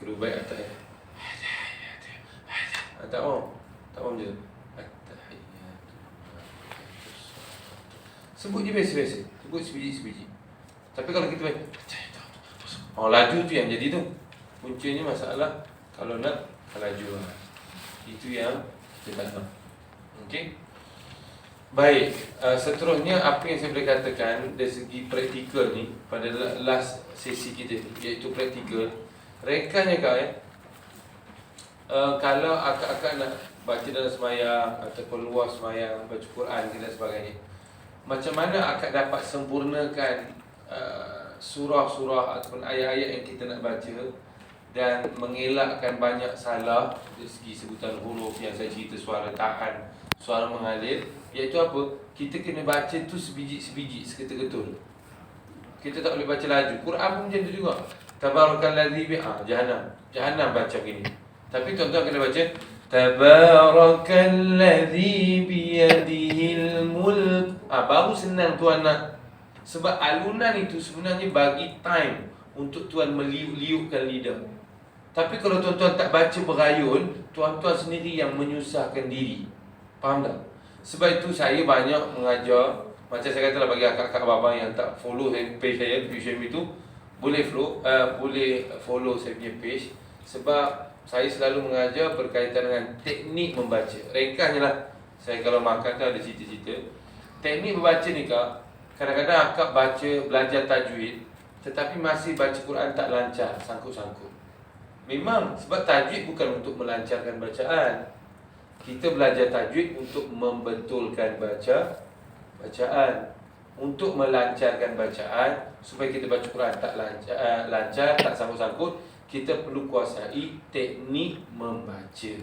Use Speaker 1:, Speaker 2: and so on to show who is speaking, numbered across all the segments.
Speaker 1: Perlu baik atas ya. Tak faham? Tak faham je. Sebut je biasa-biasa. Sebut sebiji-sebiji. Tapi kalau kita baik, laju tu yang jadi tu. Puncanya masalah kalau nak laju. Itu yang kita tak nak. Okey. Baik, seterusnya apa yang saya boleh katakan dari segi praktikal ni pada last sesi kita ni, iaitu praktikal. Rekannya kau kalau akak-akak nak baca dalam semayang ataupun luar semayang, baca Quran dan sebagainya, macam mana akak dapat sempurnakan surah-surah ataupun ayat-ayat yang kita nak baca dan mengelakkan banyak salah dari segi sebutan huruf yang saya cerita, suara tahan, suara mengalir. Iaitu apa? Kita kena baca tu sebiji-sebiji, seketul-ketul. Kita tak boleh baca laju. Quran pun macam tu juga. Tabarakalladzi Jahannam baca begini. Tapi tuan-tuan kena baca Tabarakalladzi biyadihil mulk. Baru senang tuan nak. Sebab alunan itu sebenarnya bagi time untuk tuan meliuk-liukkan lidah. Tapi kalau tuan-tuan tak baca berayun, tuan-tuan sendiri yang menyusahkan diri. Faham tak? Sebab itu saya banyak mengajar. Macam saya katalah, bagi akak-akak abang yang tak follow page saya, Fusion itu, boleh follow saya punya page. Sebab saya selalu mengajar berkaitan dengan teknik membaca. Ringkasnya lah, saya kalau makan tu ada cerita-cerita. Teknik membaca ni kak, kadang-kadang akak belajar tajwid, tetapi masih baca Quran tak lancar, sangkut-sangkut. Memang sebab tajwid bukan untuk melancarkan bacaan. Kita belajar tajwid untuk membetulkan bacaan, untuk melancarkan bacaan, supaya kita baca Quran tak lancar, tak sangkut-sangkut. Kita perlu kuasai teknik membaca.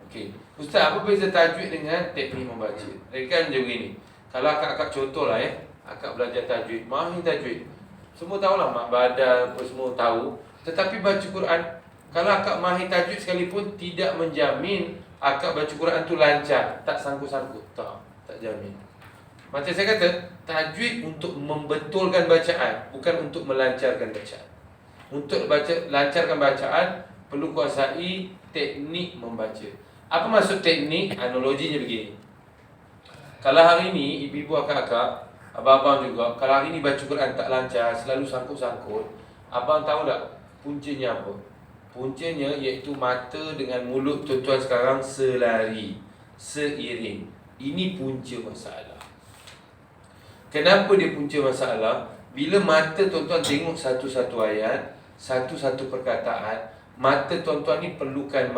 Speaker 1: Okey, Ustaz, apa beza tajwid dengan teknik membaca? Rekan je begini. Kalau akak-akak contohlah akak belajar tajwid, mahir tajwid, semua tahulah mak badan apa semua tahu. Tetapi baca Quran, kalau akak mahir tajwid sekalipun, tidak menjamin akak baca Quran tu lancar, tak sangkut-sangkut. Tak jamin. Macam saya kata, tajwid untuk membetulkan bacaan, bukan untuk melancarkan bacaan. Untuk lancarkan bacaan, perlu kuasai teknik membaca. Apa maksud teknik? Analoginya begini. Kalau hari ni ibu-ibu akak-akak, abang-abang juga, kalau hari ni baca Quran tak lancar, selalu sangkut-sangkut, abang tahu tak puncanya apa? Puncanya iaitu mata dengan mulut tuan-tuan sekarang selari, seiring. Ini punca masalah. Kenapa dia punca masalah? Bila mata tuan-tuan tengok satu-satu ayat, satu-satu perkataan, mata tuan-tuan ni perlukan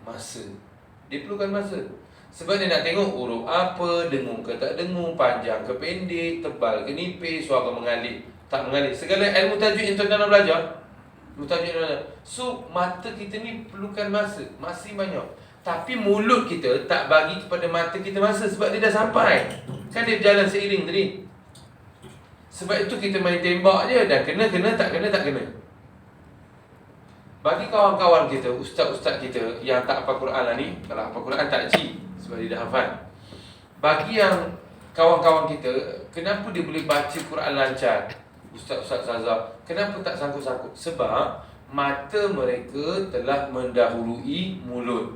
Speaker 1: masa. Dia perlukan masa. Sebab dia nak tengok huruf apa, dengung ke tak dengung, panjang ke pendek, tebal ke nipis, suara mengalir, tak mengalir. Segala ilmu tajwid yang tuan-tuan nak belajar, so mata kita ni perlukan masa, masih banyak. Tapi mulut kita tak bagi kepada mata kita masa, sebab dia dah sampai. Kan dia jalan seiring tadi. Sebab itu kita main tembak je, dan kena, tak kena. Bagi kawan-kawan kita, ustaz-ustaz kita yang tak hafal Quran lah ni, kalau hafal Quran tak cik, sebab dia dah hafal. Bagi yang kawan-kawan kita, kenapa dia boleh baca Quran lancar? Ustaz-ustaz Zaza, kenapa tak sangkut-sangkut? Sebab mata mereka telah mendahului mulut.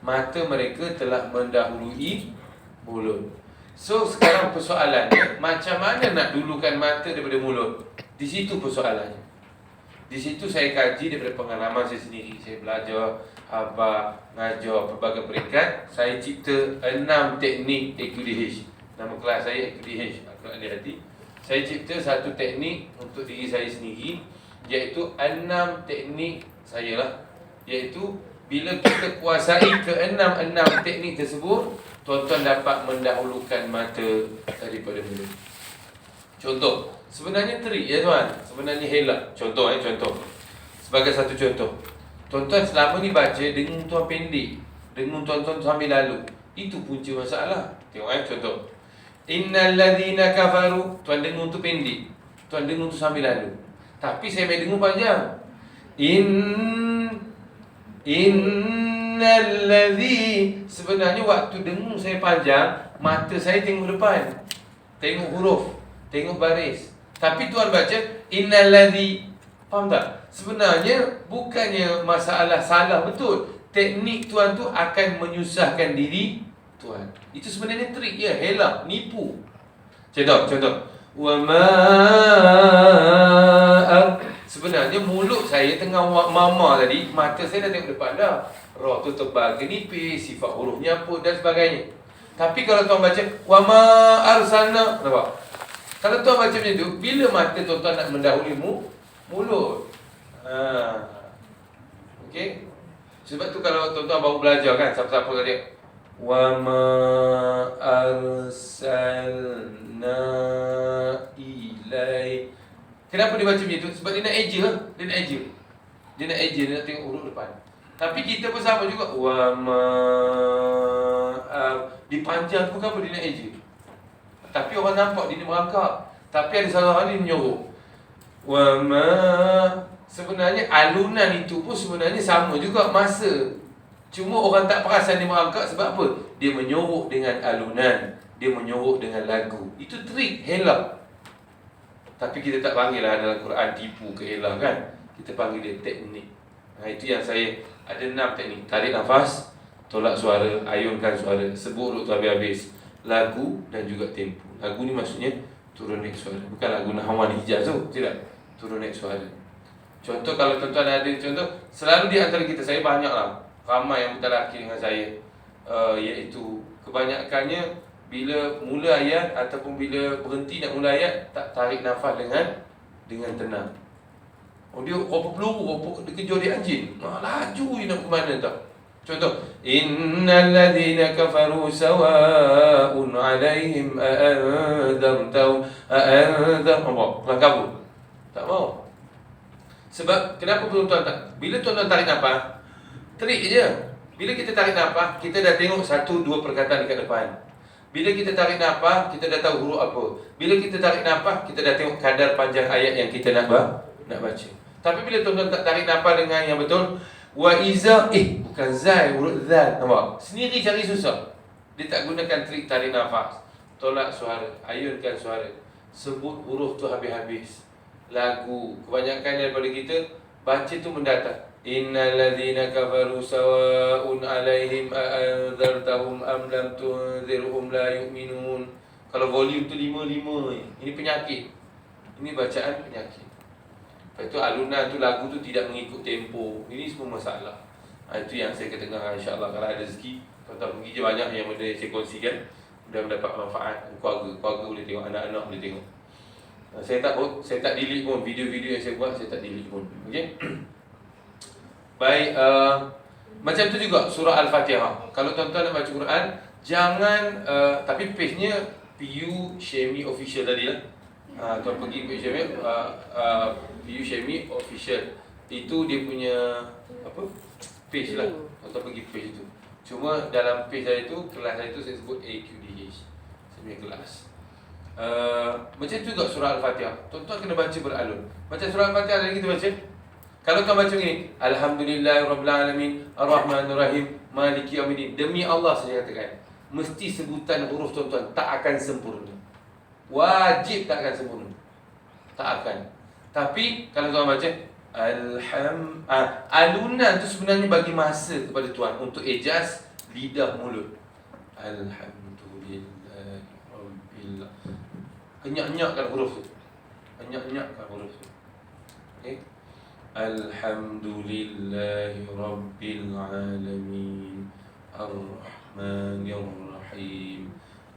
Speaker 1: Mata mereka telah mendahului mulut. So sekarang persoalannya, macam mana nak dulukan mata daripada mulut? Di situ persoalannya. Di situ saya kaji daripada pengalaman saya sendiri. Saya belajar, ngajar pelbagai peringkat. Saya cipta 6 teknik AQDH. Nama kelas saya AQDH, Al-Quran di Hati. Saya cipta satu teknik untuk diri saya sendiri, iaitu 6 teknik saya lah. Iaitu bila kita kuasai ke-6 teknik tersebut, tuan-tuan dapat mendahulukan mata daripada mulut. Contoh, sebenarnya trik ya tuan, sebenarnya helak. Contoh. Sebagai satu contoh, tuan-tuan selama ni baca dengung tuan pendek, dengung tuan-tuan sambil lalu. Itu punca masalah. Tengok contoh. Innal ladzina kafaru, tuan dengung tu pendek, tuan dengung tu sambil lalu. Tapi saya main dengung panjang. Innal ladzi, sebenarnya waktu dengung saya panjang, mata saya tengok depan, tengok huruf, tengok baris. Tapi tuan baca innal ladzi. Faham tak? Sebenarnya bukannya masalah salah betul. Teknik tuan tu akan menyusahkan diri tuan. Itu sebenarnya trik je, helak, nipu. Contoh. Wa ma sebenarnya mulut saya tengah mama tadi, mata saya dah tengok depan dah. Roh tu tebal ke nipis, sifat hurufnya apa dan sebagainya. Tapi kalau tuan baca wa ma arsalna, nampak? Kalau tuan baca macam tu, bila mata tuan nak mendahului mulut. Okey. Sebab tu kalau tuan-tuan baru belajar kan, siapa-siapa kata wa ma arsalna ilai. Kenapa dia baca macam tu? Sebab dia nak eja. Dia nak tengok huruf depan. Tapi kita pun sama juga. Wa ma dipanjang tu kenapa dia nak eja? Tapi orang nampak dia ni merangkak. Tapi ada salah orang ni menyorok. Wa ma, sebenarnya alunan itu pun sebenarnya sama juga masa. Cuma orang tak perasan dia merangkak sebab apa? Dia menyorok dengan alunan, dia menyorok dengan lagu. Itu trik, helak. Tapi kita tak panggil lah dalam Quran tipu ke helak kan. Kita panggil dia teknik. Itu yang saya ada 6 teknik. Tarik nafas, tolak suara, ayunkan suara, sebut huruf tu habis-habis, lagu dan juga tempo. Lagu ni maksudnya turun naik suara. Bukan lagu Nahwan Hijaz tu, tidak. Turun naik suara. Contoh kalau tuan-tuan ada contoh, selalu di antara kita, saya banyak lah, ramai yang bertalaki dengan saya, iaitu kebanyakannya bila mula ayat ataupun bila berhenti nak mula ayat, tak tarik nafas dengan tenang. Oh, dia apa peluru, dia kejar dia anjing, laju dia nak ke mana tak. Contoh, innal ladzina kafaru sawa'un 'alaihim a'anzartahum apa kabur. Tak mau. Sebab kenapa tuan-tuan tak? Bila tuan-tuan tarik nafas, trik je. Bila kita tarik nafas, kita dah tengok 1-2 perkataan dekat depan. Bila kita tarik nafas, kita dah tahu huruf apa. Bila kita tarik nafas, kita dah tengok kadar panjang ayat yang kita nak baca. Tapi bila tuan-tuan tak tarik nafas dengan yang betul, wa iza, bukan zai, huruf zal, nampak? Sendiri cari susah. Dia tak gunakan trik tarik nafas, tolak suara, ayunkan suara, sebut huruf tu habis-habis. Lagu, kebanyakan daripada kita baca tu mendatang. Innal ladzina kafaru sawa'un 'alaihim a'anzartahum am lam tunzirhum la yu'minun. Kalau volume tu 5 ini penyakit. Ini bacaan penyakit. Lepas tu alunan tu, lagu tu tidak mengikut tempo. Ini semua masalah. Itu yang saya ketengah, insya-Allah kalau ada rezeki, tuan-tuan pergi je, banyak yang benda saya kongsikan, mudah mendapat manfaat. Keluarga boleh tengok, anak-anak boleh tengok. Saya tak delete pun video-video yang saya buat, saya tak delete pun. Okey. Baik, macam tu juga surah Al-Fatihah. Kalau tuan-tuan nak baca Quran, jangan tapi page-nya PU Syemi Official tadi lah. Tuan pergi PU Syemi, PU Syemi Official. Itu dia punya apa? Page lah. Tuan pergi page tu. Cuma dalam page saya tu, kelas saya tu saya sebut AQDH. Saya punya kelas. Macam tu juga surah Al-Fatihah. Tuan-tuan kena baca beralun. Macam surah Al-Fatihah tadi kita baca. Kalau tuan baca begini, Alhamdulillahirabbil alamin, Ar-Rahmanir-Rahim, Maliki Yaumiddin. Demi Allah saya katakan, mesti sebutan huruf tuan-tuan tak akan sempurna. Wajib tak akan sempurna. Tak akan. Tapi kalau tuan baca alunan tu sebenarnya bagi masa kepada tuan untuk ejaz lidah mulut. Alhamdulillahirabbil, enyak-enyakkan huruf tu. Enyak-enyakkan huruf tu. Okey. Alhamdulillahirabbil alamin, Ar-Rahmanir-Rahim,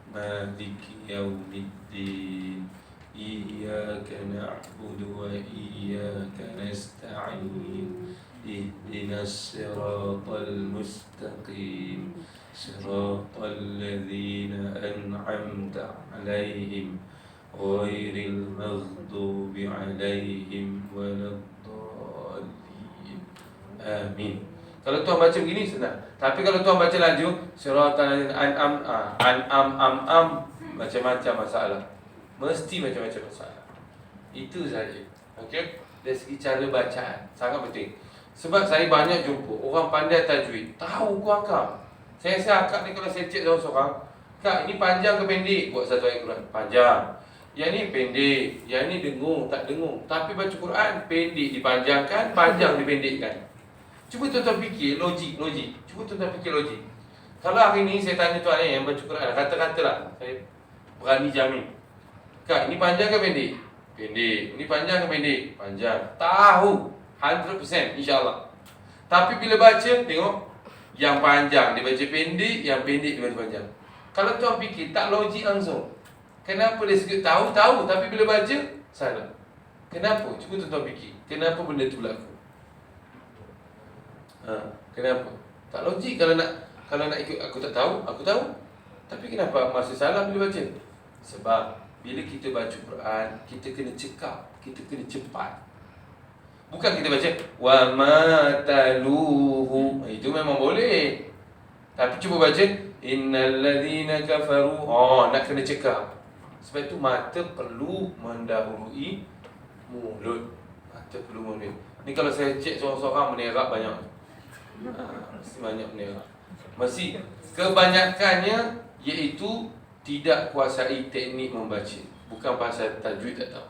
Speaker 1: Maliki Yaumiddin, Iyyaka na'budu wa iyyaka nasta'in, Ihdinas siratal mustaqim, siratal ladzina an'amta 'alaihim, ghairil maghdubi 'alaihim waladdallin. Amin. Kalau tuan baca begini senang. Tapi kalau tuan baca laju, siratal an'am, macam-macam masalah. Mesti macam-macam masalah. Itu saja. Okey? Dari segi cara bacaan sangat penting. Sebab saya banyak jumpa orang pandai tajwid, tahu ku akak. Saya rasa akak ni kalau saya cek seorang-seorang, Kak, ini panjang ke pendek buat satu ayat Quran? Panjang. Yang ni pendek, yang ni dengung, tak dengung. Tapi baca Quran, pendek dipanjangkan, panjang dipendekkan. Cuba tuan-tuan fikir logik. Cuba tuan-tuan fikir logik. Kalau hari ni saya tanya tuan yang baca Quran, kata-katalah, saya berani jamin. Kak, ini panjang ke pendek? Pendek. Ini panjang ke pendek? Panjang. Tahu 100% insya-Allah. Tapi bila baca, tengok yang panjang dia baca pendek, yang pendek dia baca panjang. Kalau tuan fikir tak logik langsung. Kenapa dia suka tahu tapi bila baca salah? Kenapa? Cuba tuan-tuan fikir. Kenapa benda tu berlaku? Kenapa? Tak logik kalau nak ikut aku tahu. Tapi kenapa masih salah bila baca? Sebab bila kita baca Quran, kita kena cekap, kita kena cepat. Bukan kita baca wa ma taluhu. Itu memang boleh. Tapi cuba baca innal ladzina kafaru. Nak kena cekap. Sebab itu mata perlu mendahului mulut. Mata perlu mulut. Ni kalau saya cek seorang-seorang menerak banyak. Mesti banyak menerak. Mesti kebanyakannya iaitu tidak kuasai teknik membaca. Bukan pasal tajwid tak tahu.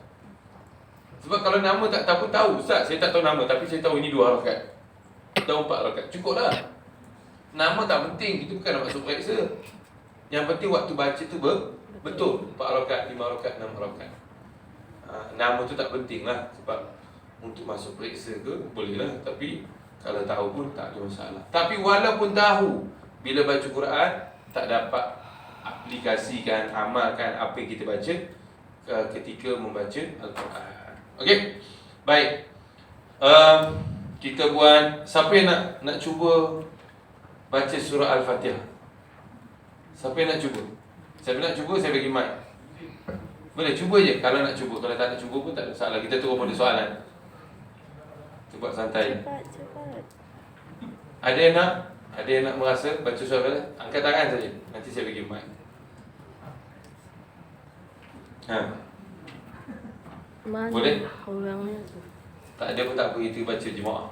Speaker 1: Sebab kalau nama tak tahu, Ustaz, saya tak tahu nama tapi saya tahu ini 2 harakat. Tahu 4 harakat. Cukuplah. Nama tak penting, kita bukan nak masuk periksa. Yang penting waktu baca tu betul 4 harakat, 5 harakat, 6 harakat. Nama tu tak penting lah. Sebab untuk masuk periksa ke boleh lah. Tapi kalau tahu pun tak ada masalah. Tapi walaupun tahu, bila baca Quran tak dapat aplikasikan, amalkan apa yang kita baca ketika membaca Al-Quran. Okey? Baik. Kita buat, siapa yang nak cuba baca surah Al-Fatihah? Siapa yang nak cuba? Siapa nak cuba, saya bagi mic. Boleh cuba je kalau nak cuba. Kalau tak nak cuba pun tak ada masalah. Kita terus pada soalan. Cuba santai.
Speaker 2: Cepat.
Speaker 1: Ada yang nak merasa baca surah Al-Fatihah? Angkat tangan saja. Nanti saya bagi mic.
Speaker 2: Mana
Speaker 1: boleh?
Speaker 2: orangnya tu?
Speaker 1: Tak ada pun tak apa, kita baca jemaah.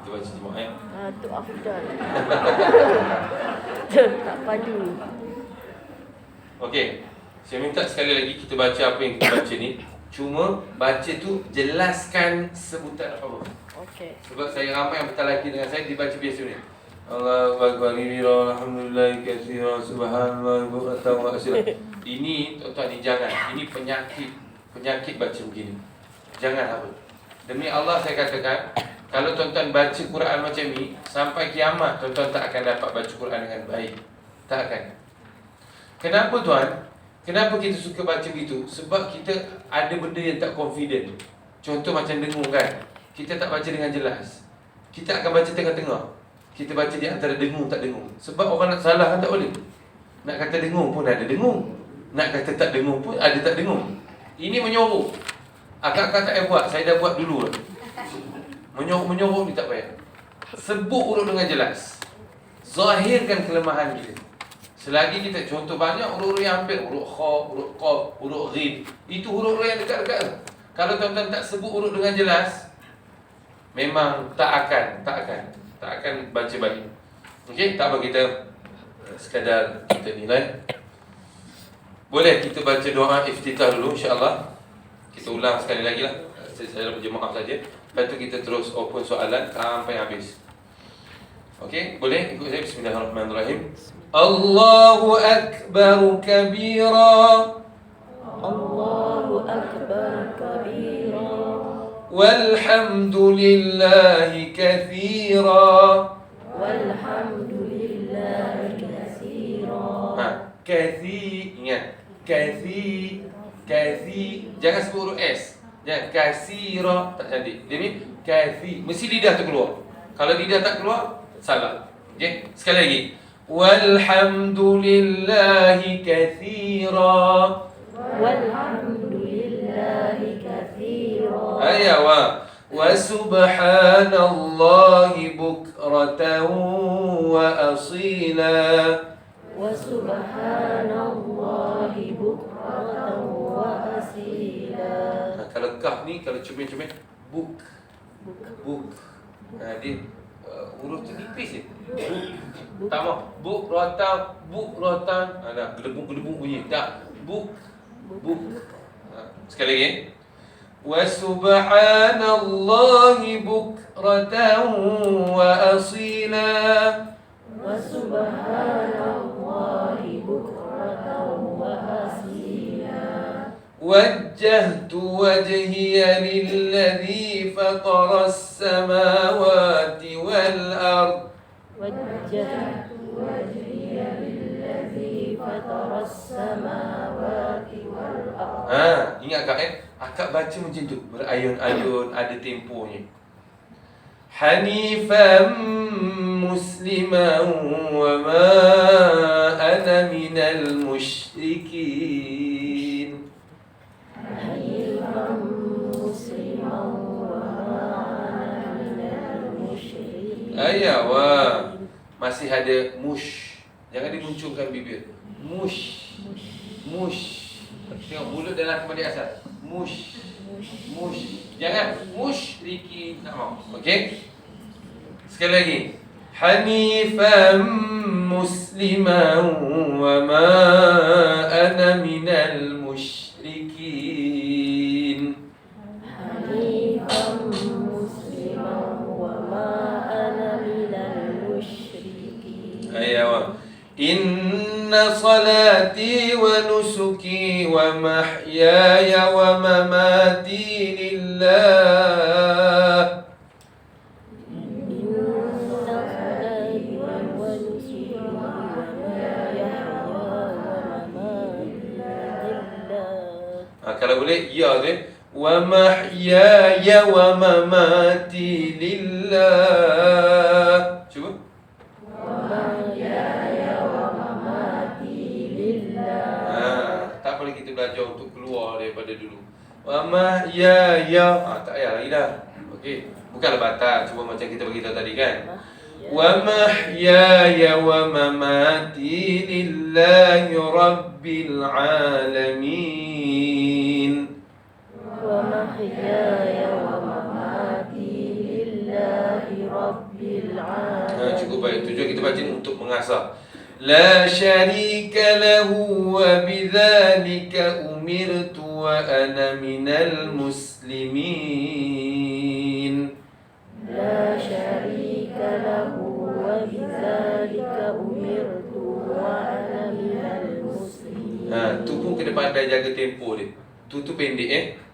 Speaker 1: Kita baca jemaah
Speaker 2: Tu afdal. Tak padu.
Speaker 1: Okey. Saya minta sekali lagi kita baca apa yang kita baca ni. Cuma baca tu jelaskan sebutan apa.
Speaker 2: Okey.
Speaker 1: Sebab saya ramai yang bertalaki dengan saya dibaca biasa ni. Allahu akbar, alhamdulillah katsiran, subhanallah wa asira. Ini tuan-tuan ni jangan. Ini penyakit baca begini. Jangan apa. Demi Allah saya katakan, kalau tuan-tuan baca Quran macam ni sampai kiamat, tuan-tuan tak akan dapat baca Quran dengan baik. Tak akan. Kenapa tuan? Kenapa kita suka baca begitu? Sebab kita ada benda yang tak confident. Contoh macam dengung kan. Kita tak baca dengan jelas. Kita akan baca tengah-tengah. Kita baca di antara dengung tak dengung. Sebab orang nak salah kan tak boleh. Nak kata dengung pun ada dengung. Nak kata tak dengung pun ada tak dengung. Ini menyuruh. Akak-akak tak payah buat. Saya dah buat dulu. Menyuruh ni tak payah. Sebut huruf dengan jelas. Zahirkan kelemahan kita. Selagi kita contoh banyak huruf-huruf yang hampir, huruf kha, huruf qaf, huruf ghin. Itu huruf-huruf yang dekat-dekat. Kalau tuan-tuan tak sebut huruf dengan jelas, memang tak akan baca baik. Okey, tak apa, kita sekadar kita nilai. Boleh kita baca doa iftitah dulu insya-Allah. Kita ulang sekali lagi lah. Saya berjemaah saja. Lepas tu kita terus open soalan sampai habis. Okey, boleh ikut saya. Bismillahirrahmanirrahim. Allahu akbar kabira.
Speaker 2: Allahu akbar kabira.
Speaker 1: Walhamdulillahi katsira.
Speaker 2: Walhamdulillahi katsira.
Speaker 1: Ingat. Kathi. Jangan sebut huruf S. Jangan katsira, tak cantik. Dia ni kathi. Mesti lidah tu keluar. Kalau lidah tak keluar, salah. Okey, sekali lagi. Walhamdulillahi katsira.
Speaker 2: Walhamdulillahi katsira.
Speaker 1: Ayawa. Wa subhanallahi bukratan wa asila.
Speaker 2: Wa subhanallahi bukratan wa asila.
Speaker 1: Kalau kaf ni, kalau cumit-cumit, buk. Dia huruf tu nipis je. Tak mau. Buk rotan. Dah, gedebuk bunyi. Tak. Buk. Buk. Sekali lagi. Wa subhanallahi bukratan wa asila.
Speaker 2: وسبحان الله بكرة وأصيلا
Speaker 1: وجهت وجهي للذي فطر السماوات والأرض
Speaker 2: وجهت وجهي للذي فطر السماوات والأرض.
Speaker 1: Ingat Kak Akak baca macam tu, berayun-ayun, ada temponya. Hanifan musliman wa ma ana minal musyrikin.
Speaker 2: حنيفا مسلما وما أنا من المشركين.
Speaker 1: Ayawa. Masih ada mush. Jangan dimunculkan bibir. Mush. Mush. Tengok mulut dalam kembali asal. Mush. Mush. Jangan musyrikin. Tak mau. Okey? Sekali lagi. Hanifan musliman wa ma ana minal musyrikin.
Speaker 2: حنيفا مسلما وما أنا من المشركين.
Speaker 1: Ayawa. Inna salati wa nusuki wa mahyaya wa mamati lillah. Kalau boleh, ya tu. Wa mahyaya wa mamati lillah. Cuba. Tak boleh kita belajar untuk keluar daripada dulu. Wa mahyaya. Tak payah lagi dah. Okey. Bukanlah batal, cuma macam kita beritahu tadi kan. Wa mahyaya wa mamati lillahi rabbil alamin.
Speaker 2: ومحياي ومماتي لله رب العالمين.
Speaker 1: Cukup baik. Tujuan kita baca untuk mengasah. La syarika lahu wa bidzalika umirtu wa ana minal muslimin.
Speaker 2: لا شريك له وبذلك أمرت وأنا من المسلمين.
Speaker 1: Tu pun kena pandai jaga tempo dia. Tu pendek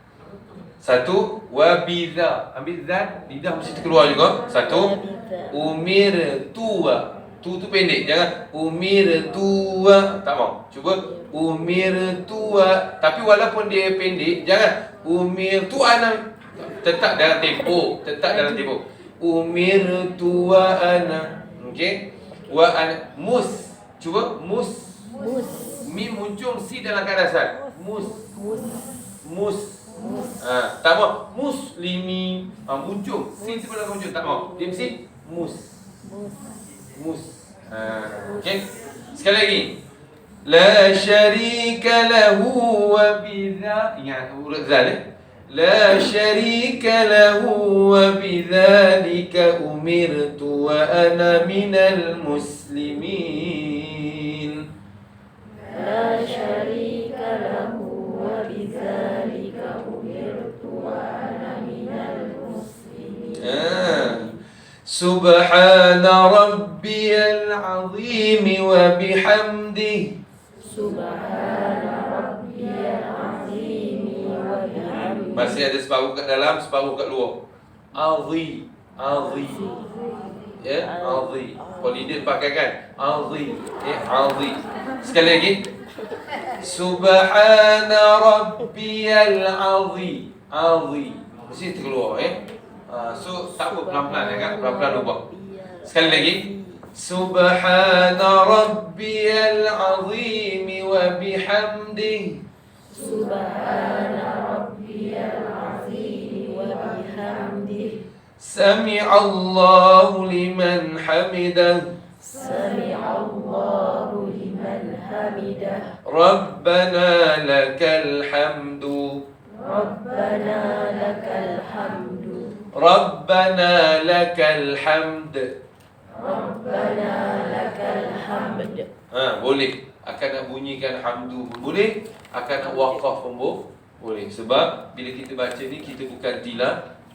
Speaker 1: Satu, wabidha. Ambil zat, lidah mesti terkeluar juga. Satu, umir tua. Tu pendek. Jangan umir tua. Tak mau. Cuba umir tua. Tapi walaupun dia pendek, jangan umir tua anak. Tetap dalam tempo. Umir tua anak. Okey. Wa anak mus. Cuba mus. Mim muncul si dalam keadaan asal. Mus. Tak mau muslimi. Muncul sin sebelum muncul. Tak mau. Dia mesti mus. Okey. Sekali lagi. La syarika lahu wa bidza. Ingat urut zal. La syarika lahu wa bidzalika umirtu wa ana minal muslimin.
Speaker 2: لا شريك له وبذلك أمرت وأنا من المسلمين.
Speaker 1: سبحان ربي العظيم وبحمده.
Speaker 2: سبحان ربي العظيم وبحمده.
Speaker 1: Masih ada separuh kat dalam, separuh kat luar. Azim. Ya, azim. Kalau lidah pakai kan? Azim. Azim. Sekali lagi. Subhana rabbiyal azim. Azim. Mesti terkeluar So tak apa, pelan-pelan kan? Pelan-pelan ubah. Sekali lagi. Subhana rabbiyal azim wa bihamdihi.
Speaker 2: Subhana rabbiyal azim wa bihamdihi.
Speaker 1: Sami'allahu liman hamidah.
Speaker 2: سمع الله لمن حمده.
Speaker 1: ربنا لك الحمد.
Speaker 2: ربنا لك الحمد.
Speaker 1: ربنا لك الحمد.
Speaker 2: ربنا لك الحمد.
Speaker 1: Boleh. akan nak bunyikan hamdu pun boleh, akan nak waqaf pun boleh. Sebab bila kita baca ni, kita bukan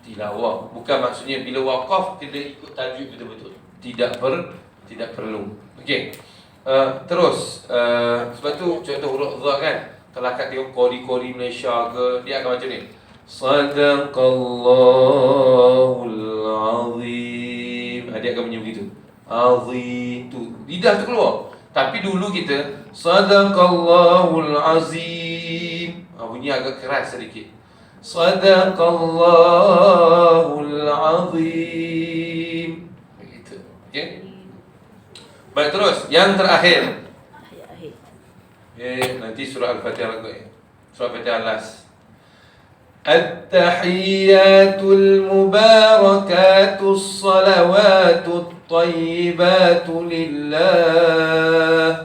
Speaker 1: tilawah. Bukan maksudnya bila waqaf kita ikut tajwid betul-betul. Tidak perlu. Okey. Terus sebab tu contoh huruf dha kan, kalau akak tengok kori-kori Malaysia ke, dia akan macam ni. Sadaqallahul azim. Dia akan bunyi begitu. Azim tu. Lidah tu keluar. Tapi dulu kita Sadaqallahul azim. Bunyi agak keras sedikit. Sadaqallahul azim. Begitu. Okey. Baik, terus yang terakhir. Nanti surah Al-Fatihah lagi. Surah Al-Fatihah last. التحيات المباركات الصلوات الطيبات لله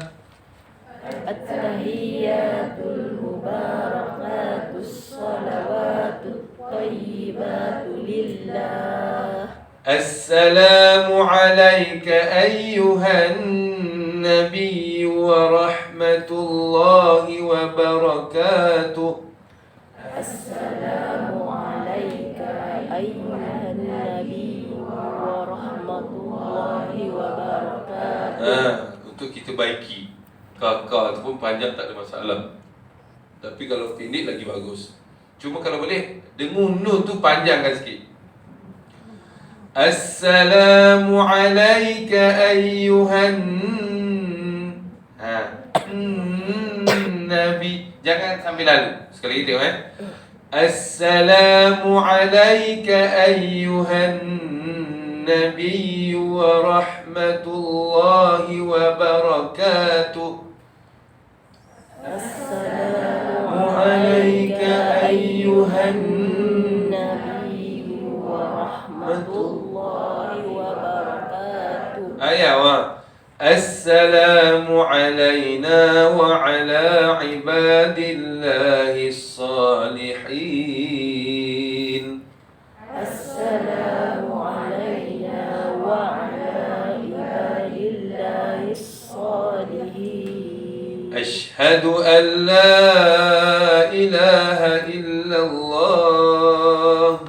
Speaker 2: التحيات المباركات الصلوات الطيبات لله
Speaker 1: السلام عليك أيها النبي ورحمة الله وبركاته
Speaker 2: السلام عليك أيها النبي ورحمة الله وبركاته.
Speaker 1: Untuk kita baiki. Kakak tu pun panjang tak ada masalah. Tapi kalau pendek lagi bagus. Cuma kalau boleh, dengung nun tu panjangkan sikit. Assalamu alayka ayyuhan Nabi. Jangan sambil lalu. Sekali lagi tengok Assalamu alayka ayyuhan Nabi wa rahmatullahi wa barakatuh. Assalamu alayka ayyuhan
Speaker 2: Nabi wa rahmatullahi wa barakatuh.
Speaker 1: Ayah. السلام علينا وعلى عباد الله الصالحين.
Speaker 2: السلام علينا وعلى عباد الله الصالحين.
Speaker 1: أشهد أن لا إله إلا الله.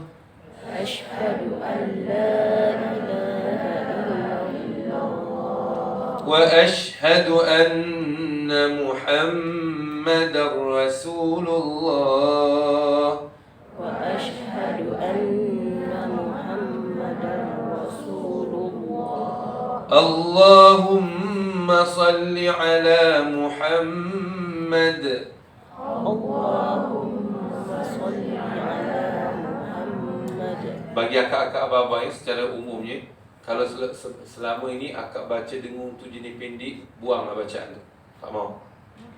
Speaker 2: أشهد أن لا
Speaker 1: وأشهد أن محمدا رسول الله.
Speaker 2: وأشهد أن محمدا رسول الله.
Speaker 1: اللهم صل على محمد.
Speaker 2: اللهم صل على محمد.
Speaker 1: Bagi akak-akak abang-abang yang secara umumnya, kalau selama ini akak baca dengung tu jenis pendek, buanglah bacaan tu. Tak mau.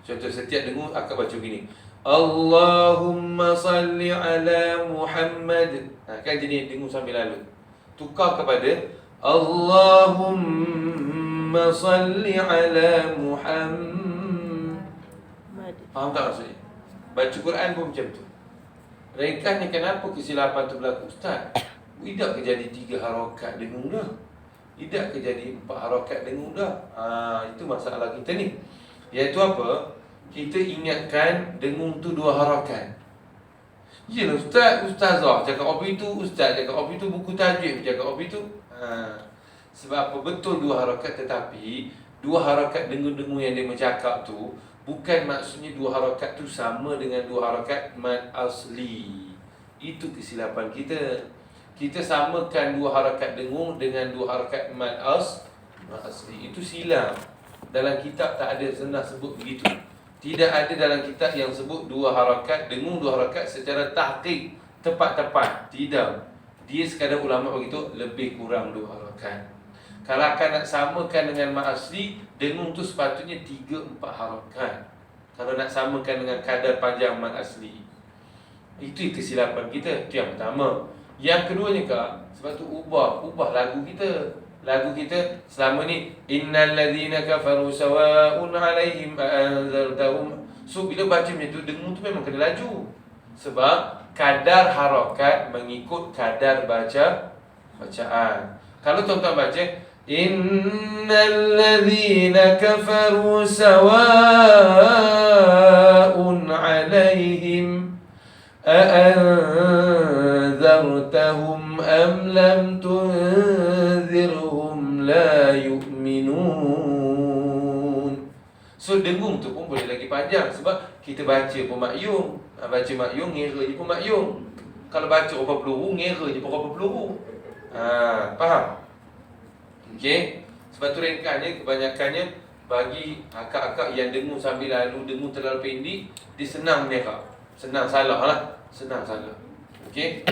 Speaker 1: Contoh setiap dengung akak baca begini. Allahumma salli ala Muhammad. Kan jenis dengung sambil lalu. Tukar kepada Allahumma salli ala Muhammad. Faham tak maksudnya? Baca Quran pun macam tu. Ringkasnya kenapa kesilapan tu berlaku? Ustaz, tidak kejadi 3 harakat dengung dah. Tidak kejadi 4 harakat dengung dah. Itu masalah kita ni. Iaitu apa? Kita ingatkan dengung tu 2 harakat. Yalah ustazah cakap apa itu, ustaz cakap apa itu, buku tajwid cakap apa itu. Sebab apa? Betul 2 harakat, tetapi 2 harakat dengung-dengung yang dia bercakap tu bukan maksudnya 2 harakat tu sama dengan 2 harakat mad asli. Itu kesilapan kita. Kita samakan 2 harakat dengung dengan 2 harakat mad asli. Itu silap. Dalam kitab tak ada senah sebut begitu. Tidak ada dalam kitab yang sebut 2 harakat dengung 2 harakat secara tahqiq tepat-tepat. Tidak. Dia sekadar ulama begitu, lebih kurang 2 harakat. Kalau akan nak samakan dengan mad asli, dengung tu sepatutnya 3-4 harakat. Kalau nak samakan dengan kadar panjang mad asli. Itu kesilapan kita. Itu yang pertama. Yang keduanya kak, sebab tu ubah lagu kita. Lagu kita selama ni innal ladzina kafaru sawa'un 'alaihim anzartahum. So bila baca macam tu, dengung tu memang kena laju. Sebab kadar harakat mengikut kadar bacaan. Kalau tuan-tuan baca Innal ladzina kafaru sawa'un 'alaihim a'anzartahum am lam tunzirhum la yu'minun. So dengung tu pun boleh lagi panjang sebab kita baca pun makyung. Baca makyung ngira je pun makyung. Kalau baca berapa peluru ngira je berapa peluru. Faham? Okey. Sebab tu ringkasnya kebanyakannya bagi akak-akak yang dengung sambil lalu, dengung terlalu pendek, dia senang menyerap. Senang salah lah. Senang salah. Okey.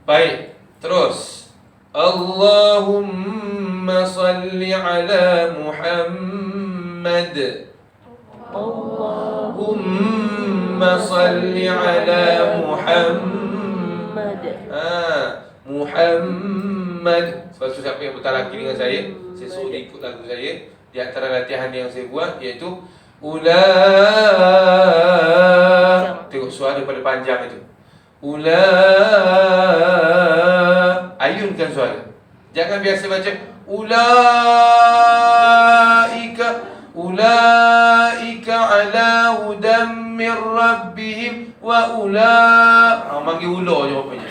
Speaker 1: Baik. Terus. Allahumma salli ala Muhammad. Allahumma salli ala Muhammad. Muhammad. Sebab tu siapa yang bertalaki dengan saya suruh dia ikut lagu saya. Di antara latihan yang saya buat iaitu tengok suara pada panjang itu. Ayunkan suara. Jangan biasa baca ulaika ala hudam min rabbihim wa manggil ula je rupanya.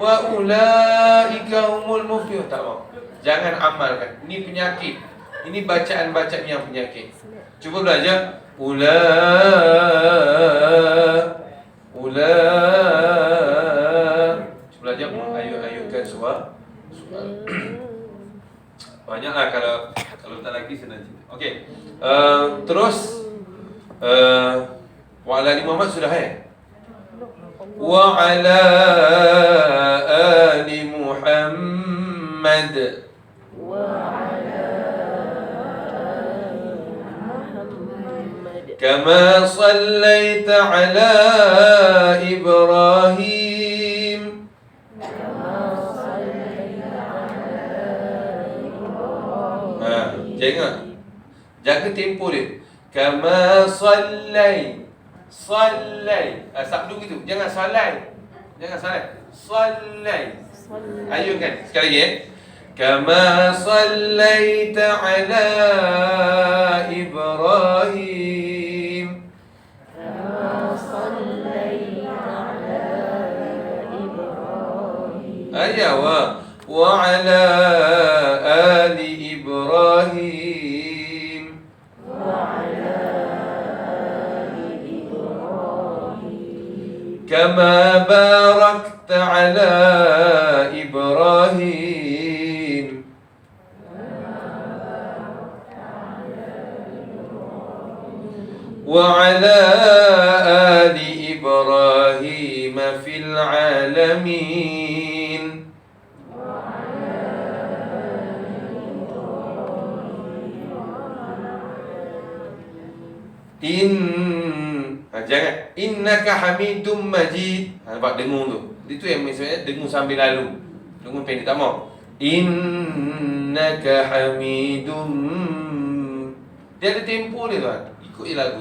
Speaker 1: Wa ulaika humul muflihun. Tak mau. Jangan amalkan. Ini penyakit. Ini bacaan-bacaan yang penyakit. Cuba belajar Cuba belajar ayun-ayunkan suara. Banyaklah kalau tak lagi senang cerita. Okey. Terus wa ala ali Muhammad sudah wa ala ali Muhammad كما صليت على إبراهيم jangan jaga tempo dia. Kama sallai sabdu gitu. Jangan salai. Sallai. Ayunkan sekali lagi Kama sallaita ala Ibrahim. Wa ala ali Ibrahim. Kama barakta ala Ibrahim. Wa ala ali Ibrahim fil alamin. Jangan innaka hamidum majid. Nampak dengung tu. Itu yang maksudnya dengung sambil lalu. Dengung pendek tak mau. Innaka hamidum. Dia ada tempo dia tuan. Ikut je lagu.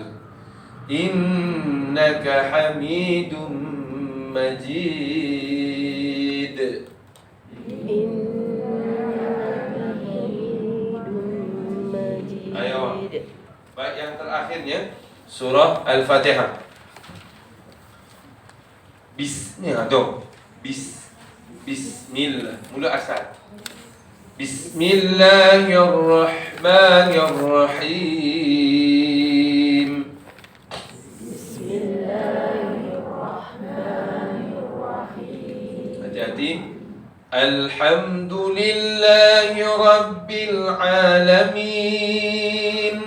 Speaker 1: Innaka hamidum majid. Ayo. Baik, yang terakhirnya surah Al-Fatihah. Bismillah. Mula asal. Bismillahirrahmanirrahim. Hati-hati. Alhamdulillahi Rabbil Alamin.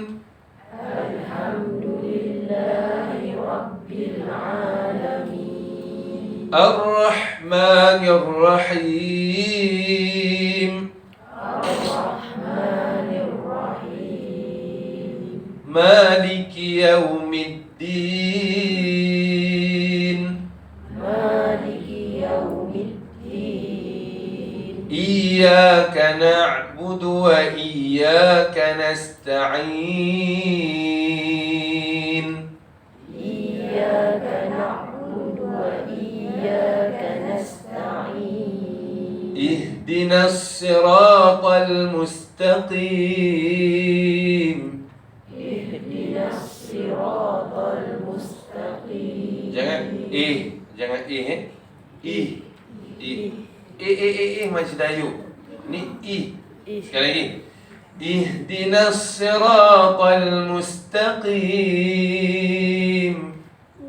Speaker 1: Ar-Rahmanir Rahim. Maliki Yaumiddin. Iyyaka na'budu wa iyyaka nasta'in. Ihdinas siratal mustaqim.
Speaker 2: Ihdinas siratal mustaqim.
Speaker 1: Jangan jangan ih. Macam Dayu. Ni sekali lagi. Ihdinas siratal mustaqim.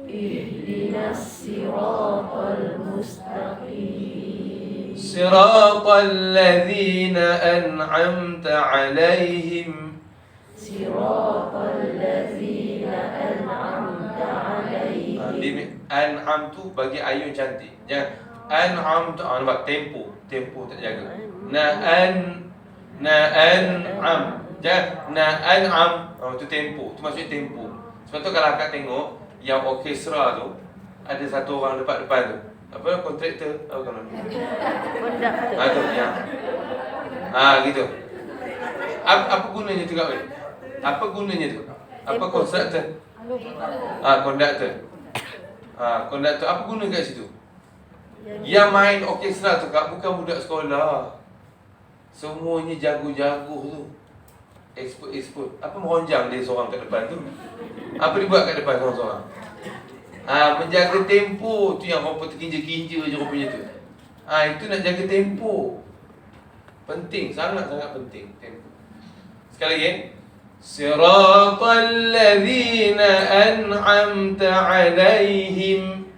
Speaker 2: Ihdinas siratal mustaqim.
Speaker 1: Siratal ladzina an'amta 'alaihim.
Speaker 2: Siratal ladzina an'amta 'alaihim.
Speaker 1: An'am tu bagi ayun cantik. Jangan an'am tu nampak tempo tak jaga. An'am. Jangan an'am. Tu tempo. Tu maksudnya tempo. Sebab tu kalau akak tengok yang orkestra tu ada satu orang depan tu. Apa kontraktor? Apa nama?
Speaker 2: Konduktor.
Speaker 1: Tu yang. Gitu. Apa gunanya tu kak weh? Apa gunanya tu? Apa kontraktor? Konduktor. Konduktor apa guna kat situ? Yang main orkestra tu kak bukan budak sekolah. Semuanya jago-jago tu. Expert. Apa meronjang dia seorang kat depan tu? Apa dia buat kat depan seorang-seorang? Menjaga tempo tu yang rupa terkinja-kinja je rupanya tu. Itu nak jaga tempo. Penting, sangat-sangat penting tempo. Sekali lagi. Siratal ladzina an'amta 'alaihim.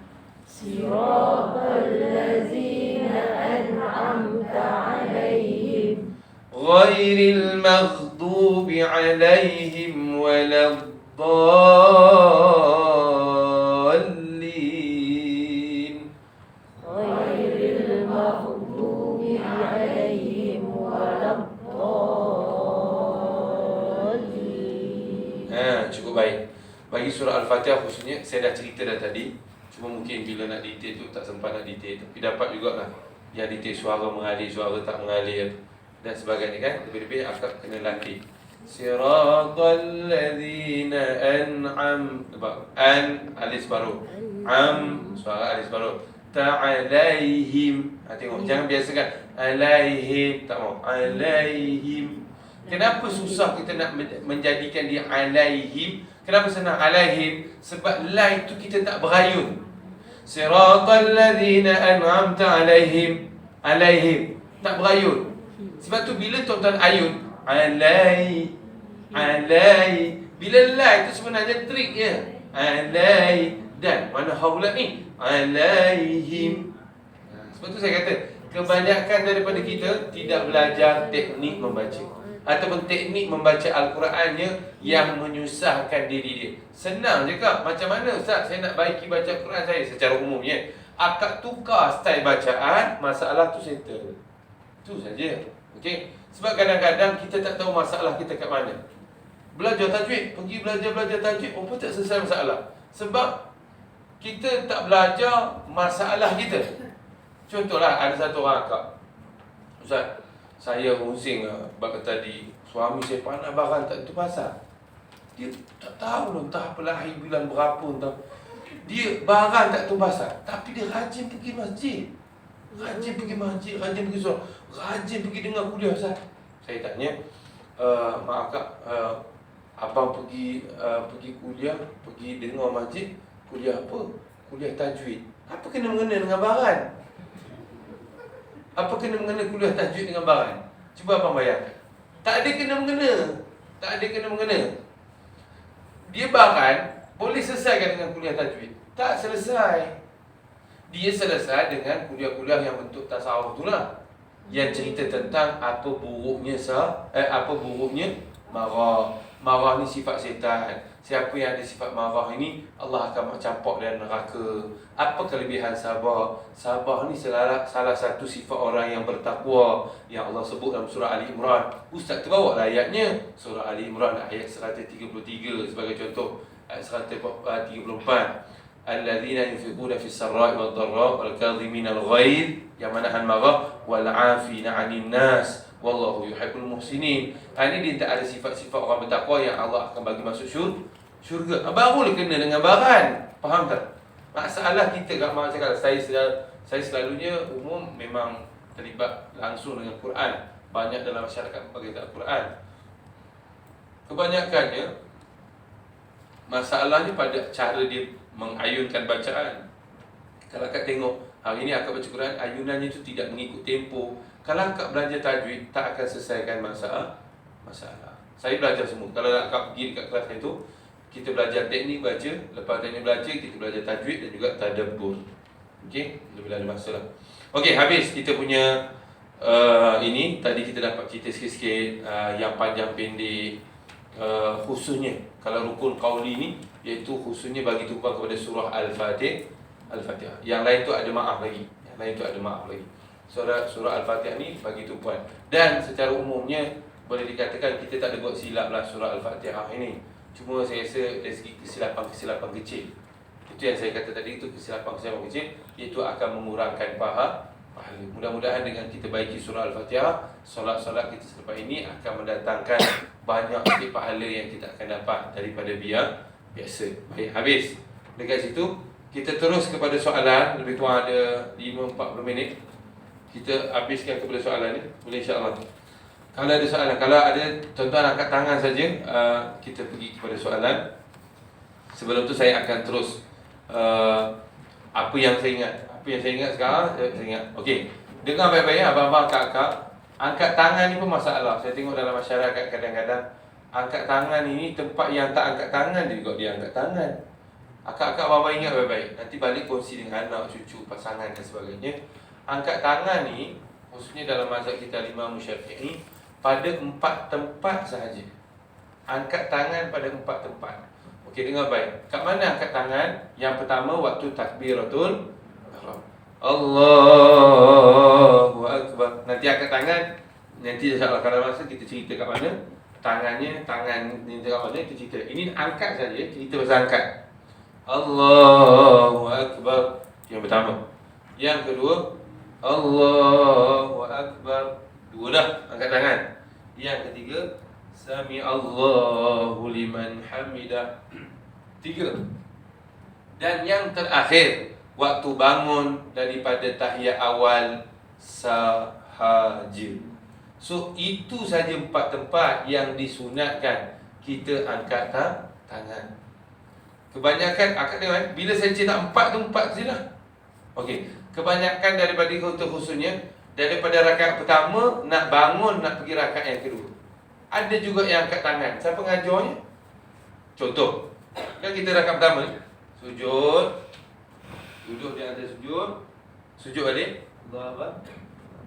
Speaker 2: Siratal ladzina an'amta 'alaihim.
Speaker 1: Ghairil maghdubi 'alaihim waladdallin.
Speaker 2: Ghairil maghdubi 'alaihim waladdallin.
Speaker 1: Cukup baik. Bagi surah Al-Fatihah khususnya, saya dah cerita dah tadi. Cuma mungkin bila nak detail tu tak sempat nak detail. Tapi dapat jugalah yang detail suara mengalir, suara tak mengalir dan sebagainya kan. Lebih-lebih akak kena latih. Siratal ladzina an'am. Alis baru. Suara alis baru. Ta'alaihim. Tengok, jangan biasakan alaihim. Tak mau. Alaihim. Kenapa susah kita nak menjadikan dia alaihim? Kenapa senang alaihim? Sebab la itu kita tak berayun. Siratal ladzina an'amta alaihim. Alaihim. Tak berayun. Sebab tu bila tuan-tuan ayun alai. Bila la itu sebenarnya trik je. Alai. Dan mana haulat ni? Alaihim. Sebab tu saya kata kebanyakan daripada kita tidak belajar teknik membaca ataupun teknik membaca Al-Qurannya yang menyusahkan diri dia. Senang je kak. Macam mana Ustaz saya nak baiki baca Quran saya secara umumnya? Akak tukar style bacaan, masalah tu settle. Itu saja. Okey. Sebab kadang-kadang kita tak tahu masalah kita kat mana. Belajar tajwid, pergi belajar tajwid, pun tak selesai masalah. Sebab kita tak belajar masalah kita. Contohlah ada satu orang akak. Ustaz, saya pusing bab tadi. Suami saya panah barang tak tentu pasal. Dia tak tahu entah pelahir bulan berapa entah. Dia barang tak tentu pasal, tapi dia rajin pergi masjid. Rajin pergi solat, rajin pergi dengar kuliah Ustaz. Saya tanya, mak akak, abang pergi kuliah, pergi dengar masjid, kuliah apa? Kuliah tajwid. Apa kena-mengena dengan baran? Apa kena-mengena kuliah tajwid dengan baran? Cuba abang bayangkan. Tak ada kena-mengena. Dia baran boleh selesaikan dengan kuliah tajwid. Tak selesai. Dia selesai dengan kuliah-kuliah yang bentuk tasawuf tu lah. Yang cerita tentang apa buruknya marah. Marah ni sifat setan. Siapa yang ada sifat marah ini, Allah akan campak dalam neraka. Apa kelebihan sabar? Sabar ni salah satu sifat orang yang bertakwa yang Allah sebut dalam surah Ali Imran. Ustaz terbawa ayatnya. Surah Ali Imran ayat 133 sebagai contoh. Ayat 134. Alladzina yunfiquna fis sarra'i wad dharra wal kadhimina al ghaidh, yang menahan marah, wal 'afina 'anil nas wallahu yuhibbul muhsinin. Ini dia tak ada sifat-sifat orang bertakwa yang Allah akan bagi masuk syurga. Barulah kena dengan baran. Faham tak? Masalah kita kat macam saya selalunya umum memang terlibat langsung dengan Quran. Banyak dalam masyarakat membaca Al-Quran. Kebanyakannya masalahnya pada cara dia mengayunkan bacaan. Kalau akak tengok hari ni akak baca Quran, ayunannya itu tidak mengikut tempo. Kalau akak belajar tajwid, tak akan selesaikan masalah. Saya belajar semua. Kalau akak pergi dekat kelas itu, kita belajar teknik baca, lepas teknik belajar kita belajar tajwid dan juga tadabbur. Okey, lebih ada masalah. Okey, habis kita punya ini tadi kita dapat cerita sikit-sikit yang panjang pendek, khususnya kalau rukun qauli ni iaitu khususnya bagi tumpuan kepada surah Al-Fatihah. Yang lain tu ada maaf lagi. Surah Al-Fatihah ni bagi tumpuan. Dan secara umumnya boleh dikatakan kita tak ada buat silap lah surah Al-Fatihah ini. Cuma saya rasa dari segi kesilapan kecil. Itu yang saya kata tadi, itu kesilapan kecil, itu akan mengurangkan pahala. Mudah-mudahan dengan kita baiki surah Al-Fatihah, solat-solat kita selepas ini akan mendatangkan banyak sikit pahala yang kita akan dapat daripada biasa. Baik, habis. Dekat situ kita terus kepada soalan. Lebih kurang ada 5-40 minit. Kita habiskan kepada soalan ni. Boleh insya-Allah. Kalau ada soalan, kalau ada tuan-tuan angkat tangan saja, kita pergi kepada soalan. Sebelum tu saya akan terus apa yang saya ingat sekarang, saya ingat. Okey. Dengar baik-baik abang-abang, kakak. Angkat tangan ni pun masalah. Saya tengok dalam masyarakat kadang-kadang angkat tangan ini tempat yang tak angkat tangan juga dia angkat tangan. Akak-akak abang-abang ingat baik-baik. Nanti balik kongsi dengan anak, cucu, pasangan dan sebagainya. Angkat tangan ni khususnya dalam mazhab kita Imam Syafi'i pada 4 tempat sahaja. Angkat tangan pada 4 tempat. Okey, dengar baik. Kat mana angkat tangan? Yang pertama waktu takbiratul ihram. Allahu Akbar. Nanti angkat tangan. Nanti insya-Allah kalau masa kita cerita kat mana tangan ni kat mana itu cerita. Ini angkat saja, cerita pasal angkat. Allahu Akbar. Yang pertama. Yang kedua, Allahu Akbar. 2 dah angkat tangan. Yang ketiga, Sami Allahu liman hamidah. 3. Dan yang terakhir, waktu bangun daripada tahiyat awal sahaja. So itu saja 4 tempat yang disunatkan kita angkat tangan. Kebanyakan akak tengok bila saya cerita 4 tu 4 sajalah. Okey, kebanyakan daripada kita khususnya daripada rakaat pertama nak bangun nak pergi rakaat yang kedua. Ada juga yang angkat tangan. Siapa ngajarnya? Contoh, kan kita rakaat pertama ni sujud, duduk di atas sujud, sujud balik,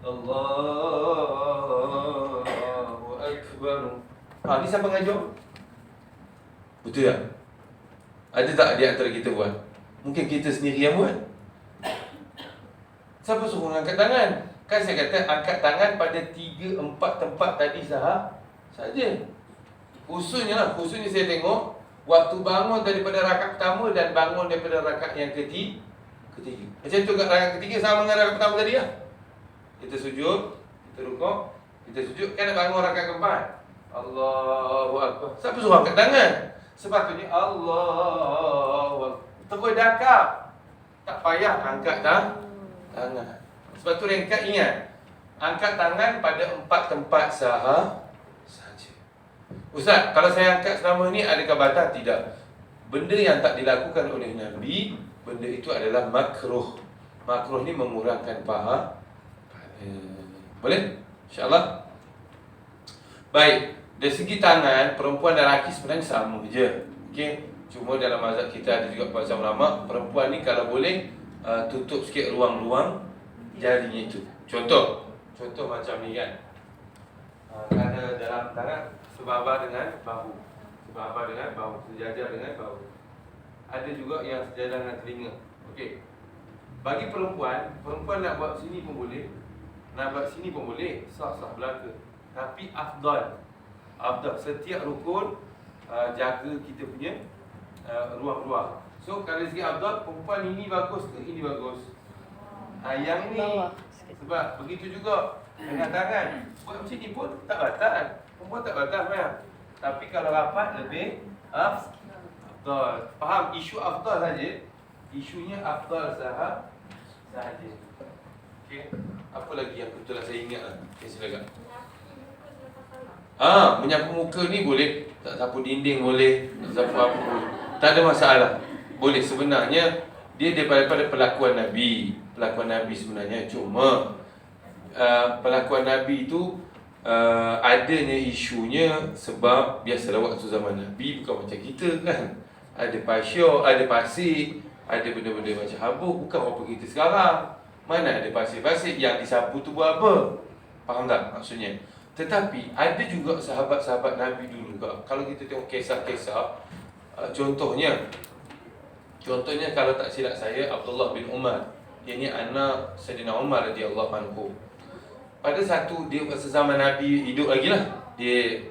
Speaker 1: Allahu Akbar. Ni siapa ngajar? Betul tak? Ada tak di antara kita buat? Mungkin kita sendiri yang buat. Siapa suruh angkat tangan? Kan saya kata angkat tangan pada 3-4 tempat tadi sahaja. Khususnya saya tengok waktu bangun daripada rakaat pertama dan bangun daripada rakaat yang ketiga. Macam tu kat rakaat ketiga sama dengan rakaat pertama tadi lah. Kita sujud, kita rukuk, kita sujud, kan nak bangun rakaat keempat. Allahu Akbar. Siapa suruh angkat tangan? Sepatutnya Allahu Akbar. Terus dakap. Tak payah angkat tangan. Sebab tu ringkat ingat, angkat tangan pada 4 tempat sahaja. Ustaz, kalau saya angkat selama ni adakah batal? Tidak. Benda yang tak dilakukan oleh Nabi, benda itu adalah makruh. Makruh ni mengurangkan pahala. Boleh? InsyaAllah. Baik. Dari segi tangan, perempuan dan lelaki sebenarnya sama je. Okey. Cuma dalam mazhab kita ada juga bahasa ulama, perempuan ni kalau boleh tutup sikit ruang-ruang jarinya itu. Contoh macam ni kan. Kerana dalam tangan sebaba dengan bahu. Sejajar dengan bahu. Ada juga yang sejajar dengan telinga. Okey. Bagi perempuan nak buat sini pun boleh. Nak buat sini pun boleh. Sah-sah belaka. Tapi afdal setiap rukun jaga kita punya ruang-ruang. So kalau segi afdal, perempuan ini bagus ke ini bagus? Yang ni sebab begitu juga dengan tangan. Buat macam ni pun tak batal. Perempuan tak batal sebenarnya. Tapi kalau rapat lebih afdal. Faham isu afdal saja. Isunya afdal sahaja. Okey. Apa lagi yang betul lah saya ingat lah. Okay, silakan. Menyapu muka ni boleh. Tak sapu dinding boleh. Tak sapu apa boleh. Tak ada masalah. Boleh. Sebenarnya dia daripada pelakuan Nabi. Pelakuan Nabi sebenarnya. Cuma pelakuan Nabi tu adanya isunya sebab biasalah waktu zaman Nabi bukan macam kita kan. Ada pasir, ada pasir, ada benda-benda macam habuk. Bukan apa kita sekarang. Mana ada pasir-pasir, yang disapu tu buat apa? Faham tak maksudnya? Tetapi ada juga sahabat-sahabat Nabi dulu kak. Kalau kita tengok kisah-kisah, contohnya kalau tak silap saya, Abdullah bin Umar, dia ni anak Sayyidina Umar radhiyallahu anhu. Pada satu dia sezaman Nabi hidup lagi lah, dia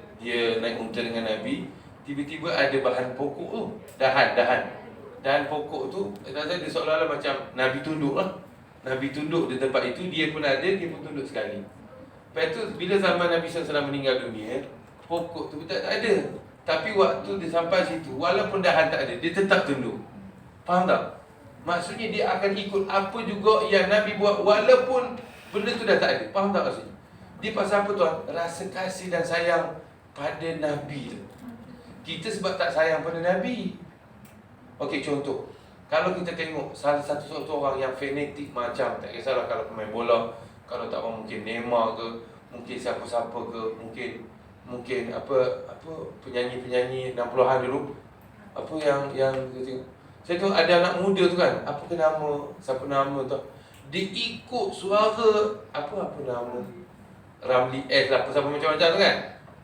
Speaker 1: naik unta dengan Nabi. Tiba-tiba ada bahan pokok tu, dahan pokok tu, dia seolah-olah macam Nabi tunduk lah. Nabi tunduk di tempat itu, dia pun ada, dia pun tunduk sekali. Lepas tu bila zaman Nabi SAW meninggal dunia, pokok tu tak ada. Tapi waktu dia sampai situ, walaupun dahan tak ada, dia tetap tunduk. Faham tak? Maksudnya dia akan ikut apa juga yang Nabi buat, walaupun benda tu dah tak ada. Faham tak maksudnya? Dia pasal apa tuan? Rasa kasih dan sayang pada Nabi tu. Kita sebab tak sayang pada Nabi. Okey, contoh, kalau kita tengok salah satu orang yang fanatik macam, tak kisahlah kalau pemain bola, kalau tak mau mungkin Neymar ke, mungkin siapa-siapa ke, mungkin apa penyanyi-penyanyi 60-an dulu. Apa yang kita tengok. Saya tengok ada anak muda tu kan, apa ke nama, siapa nama tu. Dia ikut suara apa nama Ramli S lah, apa siapa macam-macam tu kan.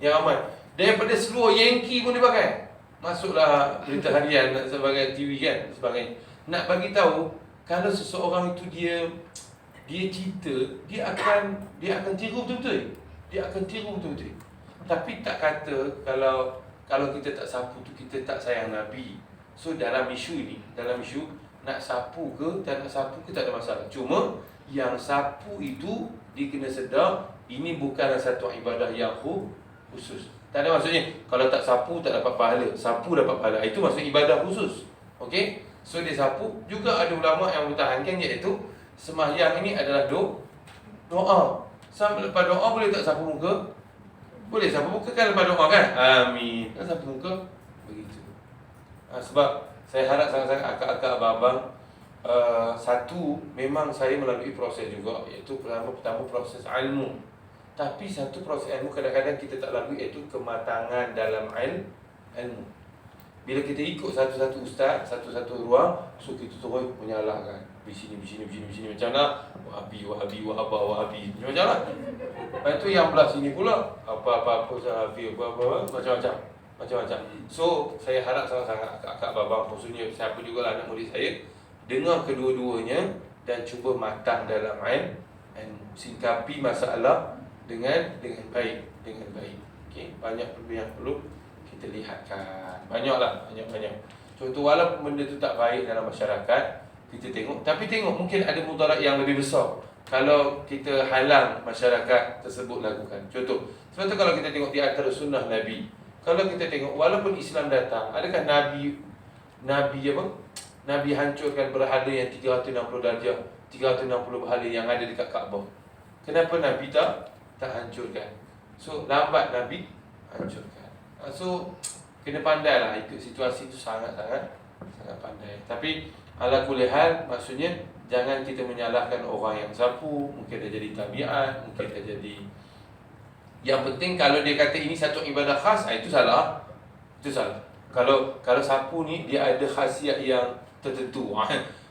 Speaker 1: Yang ramai. Daripada seluruh Yankee pun dia pakai. Masuklah berita harian sebagai TV kan, sebagainya. Nak bagi tahu kalau seseorang itu dia cerita, dia akan tiru betul-betul. Dia akan tiru betul-betul. Tapi tak kata kalau kita tak sapu tu kita tak sayang Nabi. So dalam isu nak sapu ke tak nak sapu ke tak ada masalah. Cuma yang sapu itu dia kena sedar ini bukanlah satu ibadah yang khusus. Tak ada maksudnya kalau tak sapu tak dapat pahala, sapu dapat pahala. Itu maksud ibadah khusus. Okey? So dia sapu. Juga ada ulama yang mempertahankan iaitu sembahyang ini adalah doa. Sampai lepas doa boleh tak sapu muka? Boleh sapu muka kan lepas doa kan? Amin. Tak sapu muka? Begitu. Sebab saya harap sangat-sangat akak-akak abang-abang, satu, memang saya melalui proses juga, iaitu pertama proses ilmu. Tapi satu proses ilmu kadang-kadang kita tak lalui, iaitu kematangan dalam ilmu. Bila kita ikut satu-satu ustaz, satu-satu ruang, so kita terus menyalahkan. Di sini macam mana? Wahabi, macam lah. Lepas tu yang belah sini pula, apa-apa Salafi, apa-apa, macam-macam. So, saya harap sangat-sangat akak-akak babang, khususnya siapa juga lah anak murid saya, dengar kedua-duanya dan cuba matang dalam ilmu, singkapi masalah dengan baik. Okey, banyak yang perlu kita lihatkan. Banyak. Contoh, walaupun benda tu tak baik dalam masyarakat, kita tengok, tapi tengok mungkin ada mudarat yang lebih besar kalau kita halang masyarakat tersebut lakukan. Contoh, sebab tu kalau kita tengok di antara sunnah Nabi, kalau kita tengok walaupun Islam datang, adakah Nabi hancurkan berhala yang 360 darjah, 360 berhala yang ada dekat Kaabah? Kenapa Nabi tak hancurkan? So lambat Nabi hancurkan. So kena pandai lah ikut situasi tu, sangat pandai. Tapi ala kulli hal, maksudnya jangan kita menyalahkan orang yang sapu. Mungkin dia jadi tabiat, mungkin dia jadi. Yang penting kalau dia kata ini satu ibadah khas, itu salah. Kalau sapu ni dia ada khasiat yang tertentu.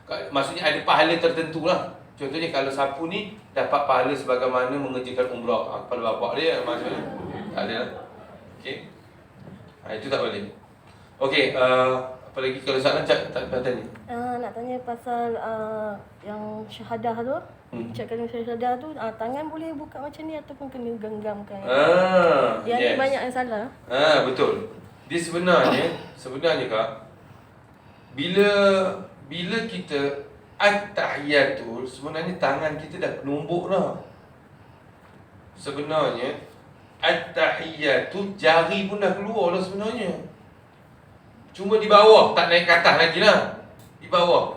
Speaker 1: Maksudnya ada pahala tertentu lah. Contohnya kalau sapu ni dapat pahala sebagaimana mengerjakan umrah. Kepala bapak dia maksudnya tak ada lah. Okey. Itu tak boleh. Okey, apa lagi kalau soalan tak tanya?
Speaker 2: Nak tanya pasal yang syahadah tu. Ucap kalimah syahadah tu, tangan boleh buka macam ni ataupun kena genggamkan? Yang ni banyak yang salah.
Speaker 1: Betul. Dia sebenarnya kak, bila kita at-tahiyatul, sebenarnya tangan kita dah penumbuk dah. Sebenarnya at-tahiyatul, jari pun dah keluar lah sebenarnya. Cuma di bawah, tak naik ke atas lagi lah. Di bawah.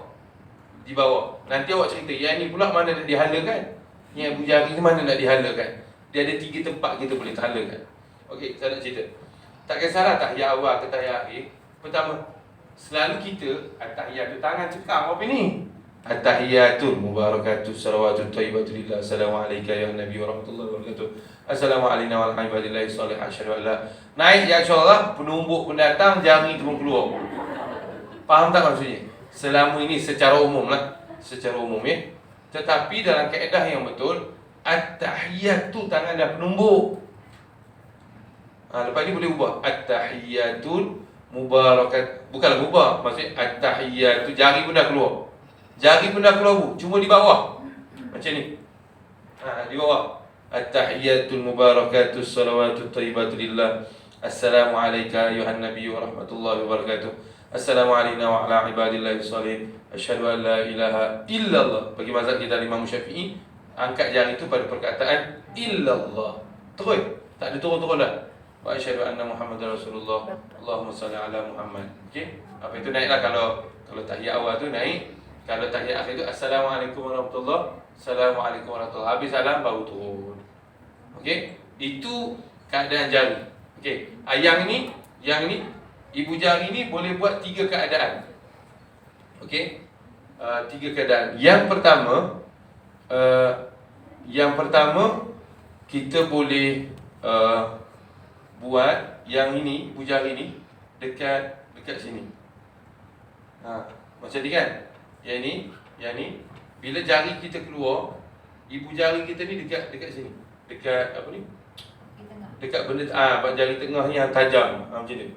Speaker 1: Nanti awak cerita, yang ni pula mana dah dihalakan. Yang ibu jari ni mana nak dihalakan? Dia ada 3 tempat kita boleh halakan. Okey, saya nak cerita. Tak kisahlah tahiyat awal ke tahiyat akhir. Pertama, selalu kita tahiyat tu tangan cekam apa ni? At-tahiyatul mubarakatuh salawatut thayyibatu lillah. Assalamualaikum ya Nabi wa rahmatullahi wa barakatuh. Assalamualaikum wa rahmatullahi wa barakatuh. Naik ya Allah, penumbuk pendatang jari tu pun keluar. Faham tak maksudnya? Selama ini secara umum lah. Secara umum ya. Tetapi dalam kaedah yang betul, at-tahiyat tu tangan dah penumbuk. Lepas ni boleh ubah. At-tahiyatul mubarakat. Bukanlah ubah. Maksudnya at-tahiyat tu jari pun dah keluar. Jari pun dah keluar bu. Cuma di bawah. Macam ni. Di bawah. At-tahiyatul mubarakatus salawatut thayyibatu lillah. Assalamualaikum ayuhan nabi wa rahmatullahi wa barakatuh. Assalamualaikum wa ala ibadillahi salihin. Asyhadu an la ilaha illallah. Bagi mazhab kita Imam Syafi'i, angkat jari itu pada perkataan illallah. Terus. Tak ada turun-turun dah. Wa asyhadu anna Muhammadar Rasulullah. Allahumma salli ala Muhammad. Okey. Apa itu naiklah kalau tahiyat awal tu naik. Kalau tahiyat akhir tu Assalamualaikum warahmatullahi. Assalamualaikum warahmatullahi. Habis salam baru turun. Okey. Itu keadaan jari. Okey. Yang ni ibu jari ni boleh buat 3 keadaan. Okey. 3 keadaan. Yang pertama kita boleh buat yang ini, ibu jari ni dekat sini. Macam ni kan? Yang ni bila jari kita keluar, ibu jari kita ni dekat sini. Dekat apa ni? Dekat benda jari tengah ni yang tajam. Macam ni.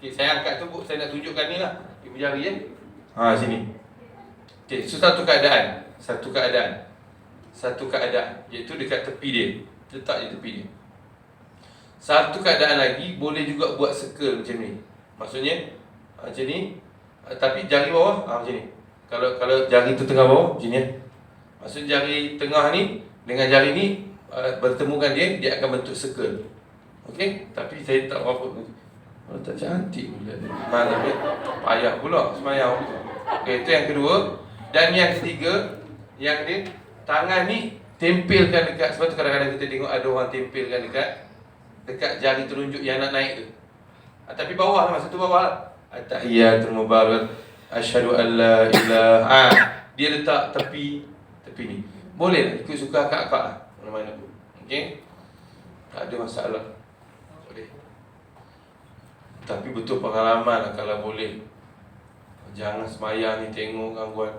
Speaker 1: Okey, saya angkat tu saya nak tunjukkan ni lah. Ibu jari ya. Sini. Okey, so satu keadaan iaitu dekat tepi dia. Letak je tepi dia. Satu keadaan lagi boleh juga buat circle macam ni. Maksudnya macam ni, tapi jari bawah macam ni. Kalau jari tu tengah bawah macam ni. Maksud jari tengah ni dengan jari ni bertemukan dia akan bentuk circle. Okey, tapi saya tak apa. Tak cantik pula. Malam ni payah pula semayang. Okey, itu yang kedua. Dan yang ketiga, yang dia tangan ni tempelkan dekat, sebab tu kadang-kadang kita tengok ada orang tempelkan dekat jari telunjuk yang nak naik tu. Tapi bawah lah, masa tu bawah lah. At-tahiyatul mubarak. Asyhadu an la ilaha. Dia letak tepi ni. Boleh lah, ikut suka akak-akak lah. Mana-mana pun. Okey? Tak ada masalah. Boleh. Tapi betul pengalaman lah kalau boleh. Jangan semayang ni tengok gangguan.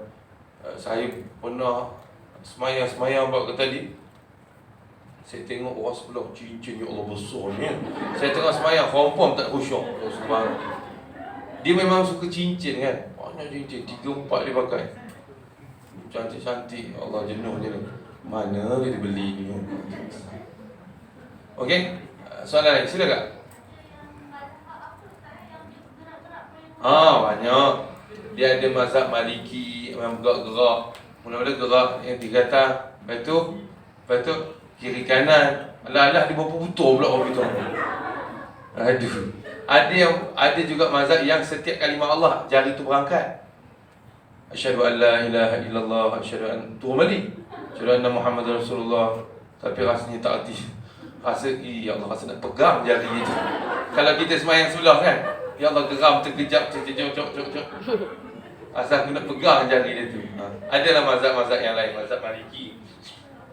Speaker 1: Saya pernah semayang buat ke tadi. Saya tengok orang sebelah cincin, ya Allah besarnya. Saya tengah semayang, confirm tak khusyuk. Dia memang suka cincin kan. Banyak cincin, 3-4 dia pakai. Cantik-cantik, Allah jenuh je ni. Mana dia beli ni? Okey, soalan lain, silakan. Banyak. Dia ada mazhab Maliki yang gerak-gerak. Mula-mula gerak yang dikata. Lepas tu kiri kanan. Alah dia berputar pula orang kita. Aduh. Ada juga mazhab yang setiap kalimah Allah jari tu berangkat. Asyhadu an la ilaha illallah, asyhadu an tu mali. Asyhadu anna Muhammadar Rasulullah. Tapi rasanya tak hati. Ya Allah, rasa nak pegang jari itu. Kalau kita semayang sebelah kan, ya Allah geram terkejap, cok. Asal aku nak pegang jari dia tu. Adalah mazhab-mazhab yang lain, mazhab Maliki,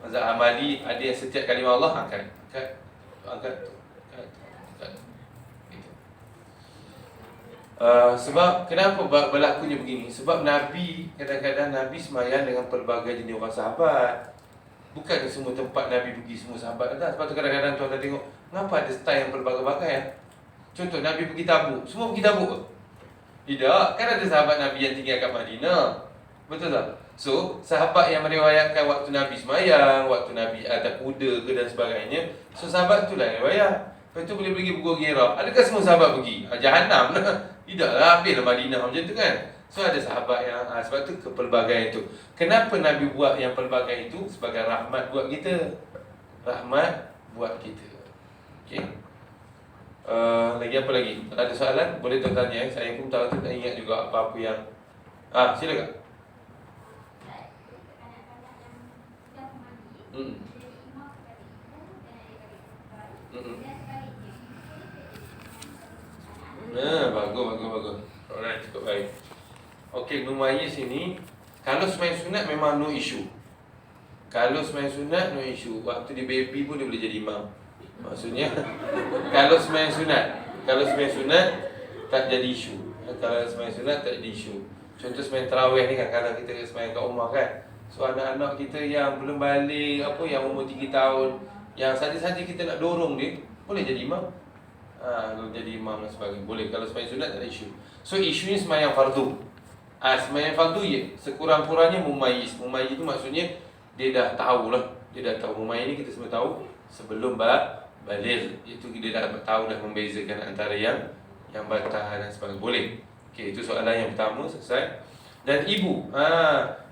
Speaker 1: mazhab Hambali, ada yang setiap kalimah Allah angkat. Sebab kenapa berlakunya begini? Sebab Nabi, kadang-kadang Nabi semayang dengan pelbagai jenis orang sahabat. Bukan semua tempat Nabi pergi semua sahabat datang. Sebab tu kadang-kadang tuan-tuan tengok, kenapa ada style yang pelbagai-bagai. Contoh Nabi pergi Tabuk, semua pergi Tabuk ke? Tidak, kan ada sahabat Nabi yang tinggal kat Madinah. Betul tak? So, sahabat yang meriwayatkan waktu Nabi semayang, waktu Nabi atas kuda ke dan sebagainya. So, sahabat tu lah yang riwayat. Lepas tu boleh pergi Bugor Gira. Adakah semua sahabat pergi? Jahannam lah. Tidaklah, habislah Madinah macam tu kan. So, ada sahabat yang, sebab tu kepelbagaian itu. Kenapa Nabi buat yang pelbagai itu? Sebagai rahmat buat kita. Rahmat buat kita. Okay. Lagi apa lagi? Kalau ada soalan, boleh tuan tanya. Saya pun tak ingat juga apa-apa yang silakan. Bagus. Alright, cukup baik. Okey, memayis ini, kalau sembahyang sunat memang no issue. Kalau sembahyang sunat no issue. Waktu dia baby pun dia boleh jadi imam. Maksudnya kalau sembahyang sunat tak jadi isu. Kalau sembahyang sunat tak jadi isu. Contoh sembahyang tarawih ni kan, kalau kita sembahyang kat rumah kan. So anak-anak kita yang belum balik, yang umur 3 tahun, yang saja-saja kita nak dorong dia, boleh jadi imam. Kalau jadi imam dan sebagainya boleh. Kalau sembahyang sunat tak ada isu. So isunya sembahyang fardu. Sembahyang fardu sekurang-kurangnya mumayyiz. Mumayyiz itu maksudnya dia dah tahulah. Dia dah tahu. Mumayyiz ni kita semua tahu sebelum baligh. Itu dia dah tahu, dah membezakan antara yang batal dan sebagainya. Boleh. Okey, itu soalan yang pertama selesai. Dan ibu.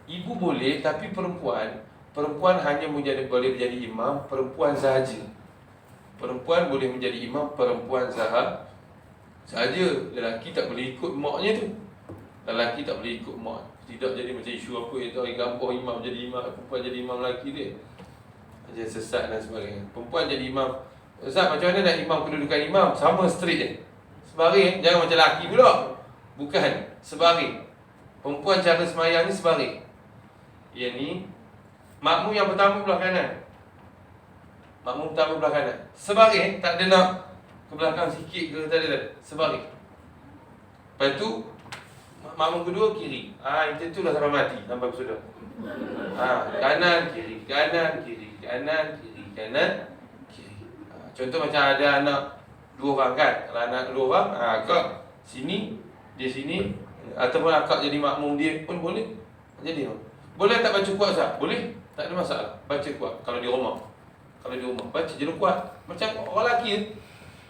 Speaker 1: Ibu boleh, tapi perempuan hanya boleh menjadi imam perempuan sahaja. Perempuan boleh menjadi imam perempuan sahaja. Lelaki tak boleh ikut maknya tu. Lelaki tak boleh ikut mak. Tidak jadi macam isu apa yang tahu gampang imam jadi imam, perempuan jadi imam lelaki dia. Dia sesat dan sebagainya. Perempuan jadi imam. Ustaz, macam mana nak imam kedudukan imam? Sama straight je. Sebaring, jangan macam lelaki pula. Bukan, sebaring. Perempuan cara semayang ni sebaring. Yang ni makmum yang pertama belah kanan. Makmum pertama belah kanan. Sebaring, tak ada nak ke belakang sikit ke, tak ada. Sebaring. Lepas tu makmum kedua kiri. Itulah sampai mati, sampai bersudah. Kanan kiri, kanan kiri, kanan kiri, kanan kiri. Contoh macam ada anak 2 orang kan. Kalau anak 2 orang, akak sini, dia sini, ataupun akak jadi makmum dia pun boleh. Jadi boleh tak baca kuat sah? Boleh, tak ada masalah. Baca kuat kalau di rumah. Baca je kuat. Macam orang lelaki.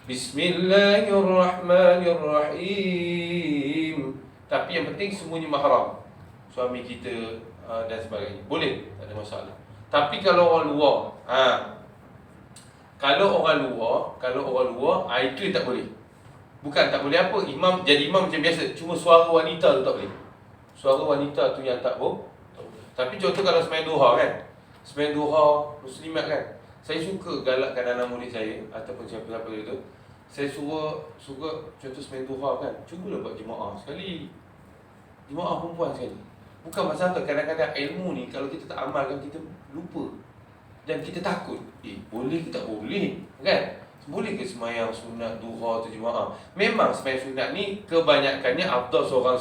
Speaker 1: Bismillahirrahmanirrahim. Tapi yang penting semuanya mahram. Suami kita dan sebagainya. Boleh, tak ada masalah. Tapi kalau orang luar, kalau orang luar, itu yang tak boleh. Bukan tak boleh apa, jadi imam macam biasa, cuma suara wanita tu tak boleh. Suara wanita tu yang tak boleh. Tapi contoh kalau sembahyang duha kan. Sembahyang duha muslimat kan. Saya suka galakkan anak murid saya ataupun siapa-siapa itu. Saya suka contoh sembahyang duha kan. Cubalah buat jemaah sekali. Jemaah perempuan sekali. Bukan masalah kadang-kadang ilmu ni kalau kita tak amalkan kita lupa. Dan kita takut. Boleh ke tak boleh? Kan? Boleh ke sembahyang sunat duha tu jemaah? Memang sembahyang sunat ni kebanyakannya afdal seorang.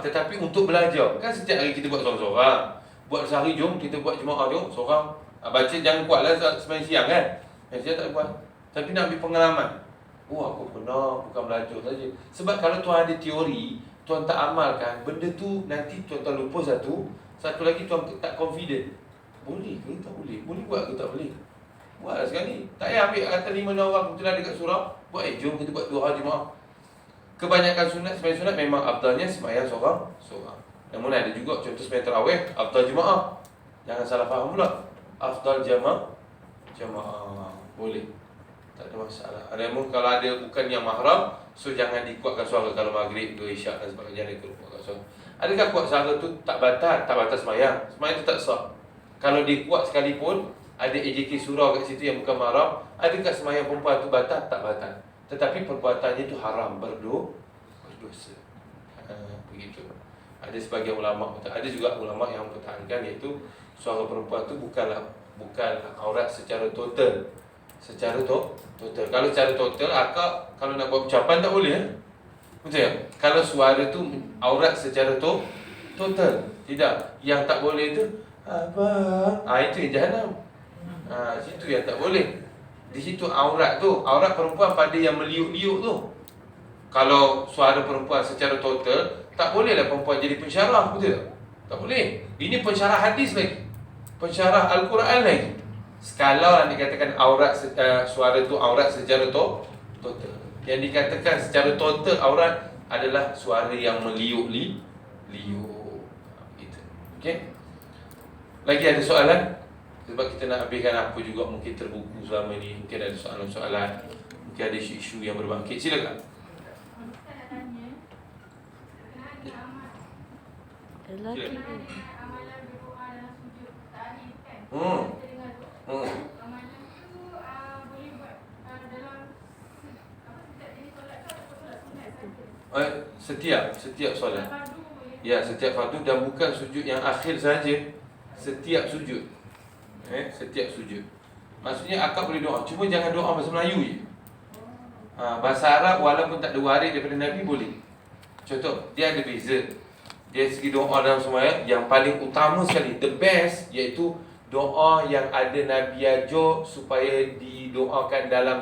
Speaker 1: Tetapi untuk belajar, kan setiap hari kita buat seorang-seorang. Buat sehari jom kita buat jemaah jom seorang. Baca jangan kuatlah sembahyang siang kan. Sembahyang siang tak kuat. Tapi nak ambil pengalaman. Aku pernah bukan belajar saja. Sebab kalau tuan ada teori, tuan tak amalkan, benda tu nanti tuan lupa satu lagi tuan tak confident. Boleh ke tak boleh? Boleh buat ke tak boleh? Buatlah sekali. Tak payah ambil kata 5-6 orang kebetulan dekat surau. Buat jom kita buat duha jemaah. Kebanyakan sembahyang sunat memang afdalnya sembahyang seorang. Namun ada juga contoh sembahyang tarawih afdal jemaah. Jangan salah faham pula. Afdal jemaah boleh. Tak ada masalah. Namun kalau ada bukan yang mahram, so jangan dikuatkan suara kalau maghrib ke isyak dan sebagainya, jangan dikuatkan suara. Adakah kuat suara tu tak batal sembahyang? Sembahyang tu tak sah. Kalau dia kuat sekalipun, ada AJK surau kat situ yang bukan mahram, adakah sembahyang perempuan tu batal? Tak batal. Tetapi perbuatannya itu haram, berdosa. Begitu. Ada sebagian ulama, ada juga ulama yang mempertahankan iaitu suara perempuan tu bukan aurat secara total. Total. Kalau secara total, kalau nak buat ucapan tak boleh. Betul tak? Kalau suara tu aurat secara total. Tidak. Yang tak boleh tu itu yang jahanam. Situ yang tak boleh. Di situ aurat perempuan pada yang meliuk-liuk tu. Kalau suara perempuan secara total, tak bolehlah perempuan jadi pensyarah, betul tak? Tak boleh. Ini pensyarah hadis lagi. Pensyarah Al-Quran lagi. Kalau yang dikatakan suara tu aurat secara total. Yang dikatakan secara total aurat adalah suara yang meliuk-liuk. Begitu. Okey? Lagi ada soalan? Sebab kita nak habiskan apa juga mungkin terbuku selama ni. Mungkin ada soalan-soalan. Mungkin ada isu-isu yang berbangkit. Silakan.
Speaker 2: Lelaki
Speaker 1: Setiap solat. Ya, setiap fardu, dan bukan sujud yang akhir saja. Setiap sujud. Setiap sujud. Maksudnya akak boleh doa, cuma jangan doa bahasa Melayu je. Bahasa Arab walaupun tak ada waris daripada Nabi boleh. Contoh, dia ada beza. Dia segi doa dalam sembahyang yang paling utama sekali, the best, iaitu doa yang ada Nabi ajar supaya didoakan dalam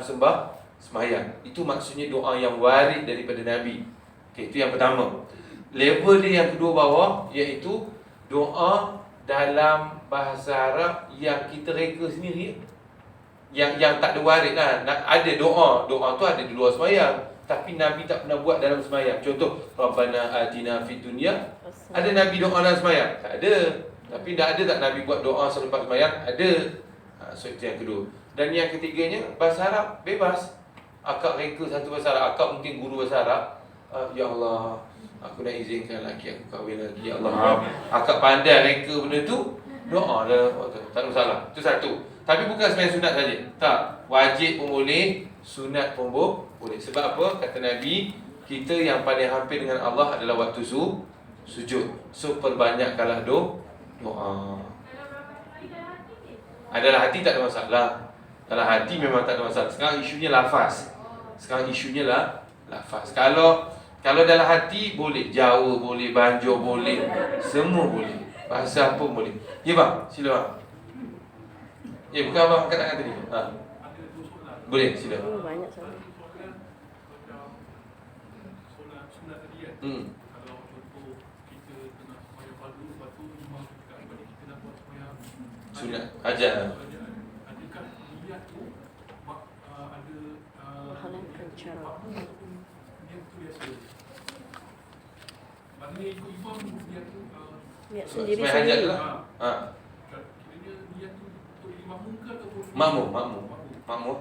Speaker 1: sembahyang. Itu maksudnya doa yang waris daripada Nabi. Okey, itu yang pertama. Level dia yang kedua bawah, iaitu doa dalam bahasa Arab yang kita reka sendiri. Yang tak ada waris lah. Ada doa tu ada di luar sembahyang, tapi Nabi tak pernah buat dalam sembahyang. Contoh, Rabbana atina fid dunya. Ada Nabi doa dalam sembahyang? Tak ada. Tapi dah ada tak Nabi buat doa selepas sembahyang? Ada. So itu yang kedua. Dan yang ketiganya, bahasa Arab bebas. Akak reka satu bahasa Arab. Akak mungkin guru bahasa Arab. Ya Allah, aku nak izinkan laki aku kahwin lagi. Ya Allah, akak pandai reka benda tu, doa dah. Tak ada masalah. Itu satu. Tapi bukan sembahyang sunat saja. Tak. Wajib pun boleh, sunat pun boleh. Sebab apa? Kata Nabi, kita yang paling hampir dengan Allah adalah waktu sujud. So perbanyakkanlah doa. Adalah hati tak ada masalah. Dalam hati memang tak ada masalah. Sekarang isunya lafaz. Lafaz. Kalau dalam hati boleh, Jawa boleh, Banjar boleh, semua boleh. Bahasa apa boleh. Ya bang, sila bang. Ya, bukan abang angkat tangan tadi. Boleh, sila.
Speaker 2: Banyak sangat.
Speaker 3: Kalau contoh kita tengah sembahyang fardu, lepas tu imam cakap kepada kita nak buat sembahyang
Speaker 1: sunat ajar.
Speaker 3: Adakah niat tu ada
Speaker 2: Menghalalkan cara.
Speaker 3: ataupun niat tu biasa? Maknanya ikut imam niat tu
Speaker 2: Niat
Speaker 1: Sembahyang
Speaker 2: sendiri
Speaker 1: hajat
Speaker 2: sendiri.
Speaker 1: tu lah.
Speaker 3: kiranya niat tu untuk imam ke ataupun
Speaker 1: Makmum.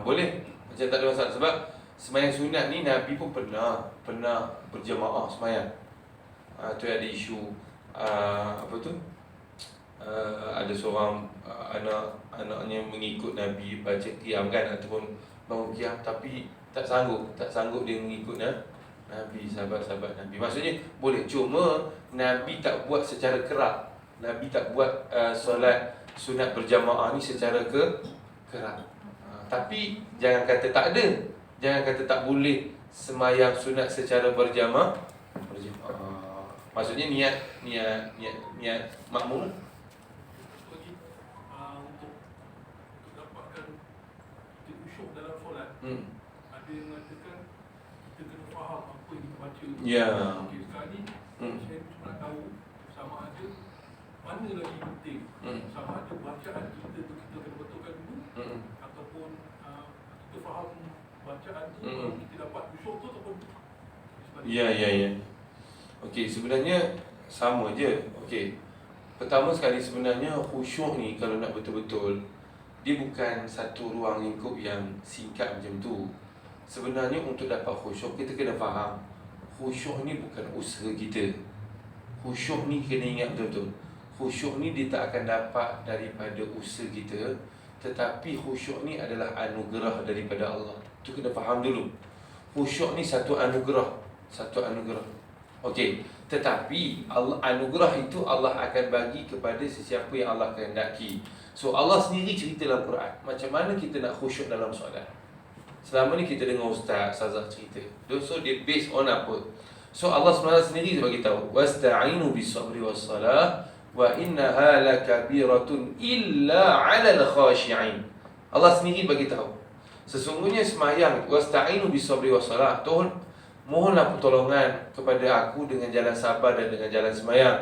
Speaker 1: Boleh. Macam tak ada masalah. Sebab sembahyang sunat ni Nabi pun pernah berjemaah sembahyang. Tu ada isu apa tu? Ada seorang anaknya mengikut Nabi baca qiyam kan, ataupun bangun qiyam, tapi tak sanggup dia mengikut Nabi, sahabat-sahabat Nabi. Maksudnya boleh, cuma Nabi tak buat secara kerap. Nabi tak buat solat sunat berjamaah ni secara kerap. Tapi jangan kata tak ada. Jangan kata tak boleh sembahyang sunat secara berjamaah. Maksudnya niat makmum.
Speaker 3: lagi untuk dapatkan kita khusyuk dalam solat. Ada yang mengatakan kita kena faham apa yang kita baca.
Speaker 1: Ya.
Speaker 3: Okey, sekarang ni saya cuma nak tahu sama ada mana lagi penting. Sama ada bacaan kita tu kita kena betulkan dulu, ataupun kita faham bacaan tu baru kita dapat khusyuk tu, ataupun
Speaker 1: Ya. Okey, sebenarnya sama je. Okey. Pertama sekali, sebenarnya khusyuk ni kalau nak betul-betul, dia bukan satu ruang lingkup yang singkat macam tu. Sebenarnya untuk dapat khusyuk, kita kena faham khusyuk ni bukan usaha kita. Khusyuk ni kena ingat betul-betul. Khusyuk ni dia tak akan dapat daripada usaha kita, tetapi khusyuk ni adalah anugerah daripada Allah. Tu kena faham dulu. Khusyuk ni satu anugerah. Okey, tetapi Allah, anugerah itu Allah akan bagi kepada sesiapa yang Allah kehendaki. So Allah sendiri cerita dalam Quran macam mana kita nak khusyuk dalam solat. Selama ni kita dengar ustaz, ustazah cerita. So dia based on apa? So Allah SWT sendiri bagi tahu, wasta'inu bis-sabri was-salah wa innaha lakabiratun illa 'alal khashi'in. Allah sendiri bagi tahu, sesungguhnya sembahyang, wasta'inu bis-sabri was-salah, mohonlah pertolongan kepada aku dengan jalan sabar dan dengan jalan sembahyang.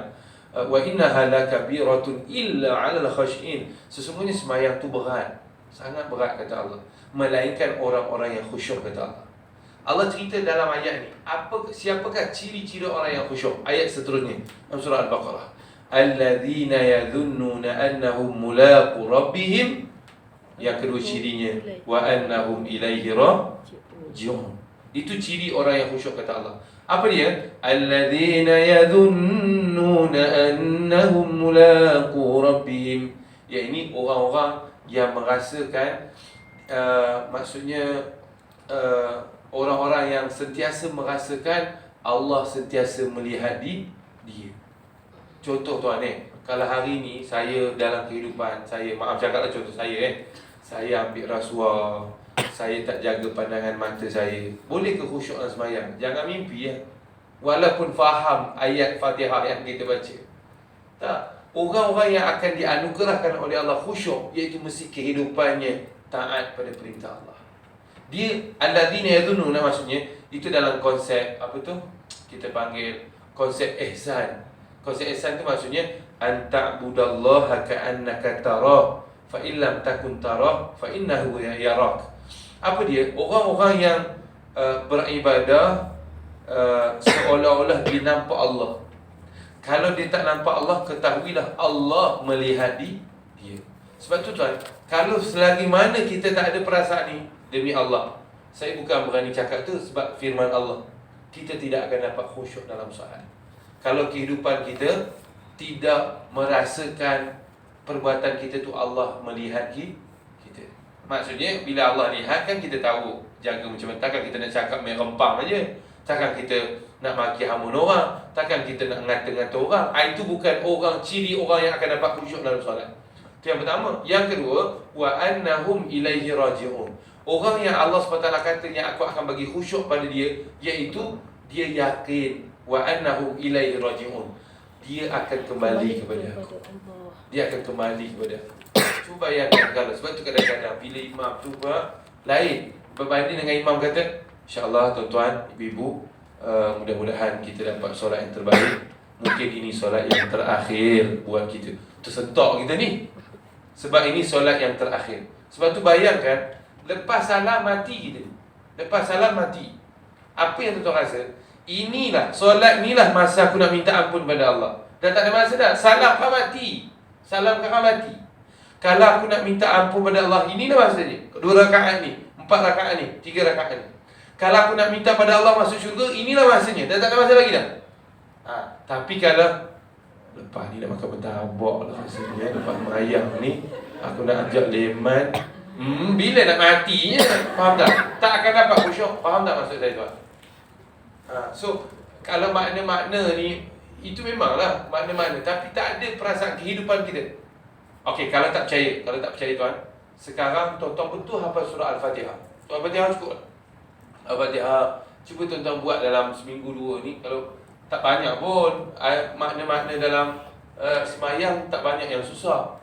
Speaker 1: Wa innaha lakabiratun illa 'alal khashi'in. Sesungguhnya sembahyang tu berat, sangat berat kata Allah, melainkan orang-orang yang khusyuk kata Allah. Allah cerita dalam ayat ni, siapakah ciri-ciri orang yang khusyuk? Ayat seterusnya dalam surah Al-Baqarah. Alladzina yadhunnuna annahum mulaqu rabbihim. Yang kedua cirinya, wa annahum ilaihi raji'un. Itu ciri orang yang khusyuk kata Allah. Apa dia? Alladzina yadhunnuna annahum mulaqu rabbihim. Ya, ini orang-orang yang merasakan maksudnya orang-orang yang sentiasa merasakan Allah sentiasa melihat dia. Contoh tuan kalau hari ni saya dalam kehidupan saya, maaf cakaplah contoh saya saya ambil rasuah, saya tak jaga pandangan mata saya, boleh ke khusyuk dalam sembahyang? Jangan mimpi walaupun faham ayat Fatihah yang kita baca. Tak, orang-orang yang akan dianugerahkan oleh Allah khusyuk, iaitu mesti kehidupannya taat pada perintah Allah. Dia alladzina yadhunnuna, maksudnya itu dalam konsep apa tu? Kita panggil konsep ihsan. Konsep ihsan tu maksudnya anta'budallaha ka'annaka tarah fa illam takun tarah fa innahu yarak. Apa dia? Orang-orang yang beribadah seolah-olah dia nampak Allah. Kalau dia tak nampak Allah, ketahuilah Allah melihat dia. Sebab tu tuan, kalau selagi mana kita tak ada perasaan ni, demi Allah, saya bukan berani cakap tu sebab firman Allah, kita tidak akan dapat khusyuk dalam solat. Kalau kehidupan kita tidak merasakan perbuatan kita tu Allah melihat kita. Maksudnya bila Allah lihat kan kita tahu jaga macam mana. Takkan kita nak cakap main rempang aja. Takkan kita nak maki hamun orang. Takkan kita nak ngata-ngata orang. Itu bukan orang, ciri orang yang akan dapat khusyuk dalam solat. Itu yang pertama. Yang kedua, wa annahum ilaihi raji'un. Orang yang Allah SWT kata yang aku akan bagi khusyuk pada dia, iaitu dia yakin wa annahum ilaihi raji'un. Dia akan kembali kepada aku. Dia akan kembali kepada aku. Cuba bayangkan kalau, sebab tu kadang-kadang bila imam tu lain berbanding dengan imam kata, InsyaAllah tuan-tuan, ibu-ibu, mudah-mudahan kita dapat solat yang terbaik. Mungkin ini solat yang terakhir buat kita. Tersentak kita ni, sebab ini solat yang terakhir. Sebab tu bayangkan, lepas salam mati kita. Lepas salam mati. Apa yang tuan-tuan rasa? Inilah, solat inilah masa aku nak minta ampun pada Allah. Dah tak ada masa dah. Salam kau mati. Salam kau mati. Kalau aku nak minta ampun pada Allah, inilah masanya. 2 rakaat ni, 4 rakaat ni, 3 rakaat ni. Kalau aku nak minta pada Allah masuk syurga, inilah masanya. Dah tak ada masa lagi dah. Tapi kalau lepas ni dah makan bertabak lah rasanya, lepas merayam ni, aku nak ajak leman. Bila nak matinya? Faham tak? Tak akan dapat khusyuk. Faham tak maksud saya tuan? So, kalau makna-makna ni, itu memanglah makna-makna. Tapi tak ada perasaan kehidupan kita. Okey, kalau tak percaya tuan, sekarang tuan-tuan betul hafal surah Al-Fatihah. Surah Al-Fatihah cukup. Al-Fatihah, cuba tuan-tuan buat dalam seminggu 2 ni. Kalau tak banyak pun, makna-makna dalam sembahyang tak banyak yang susah.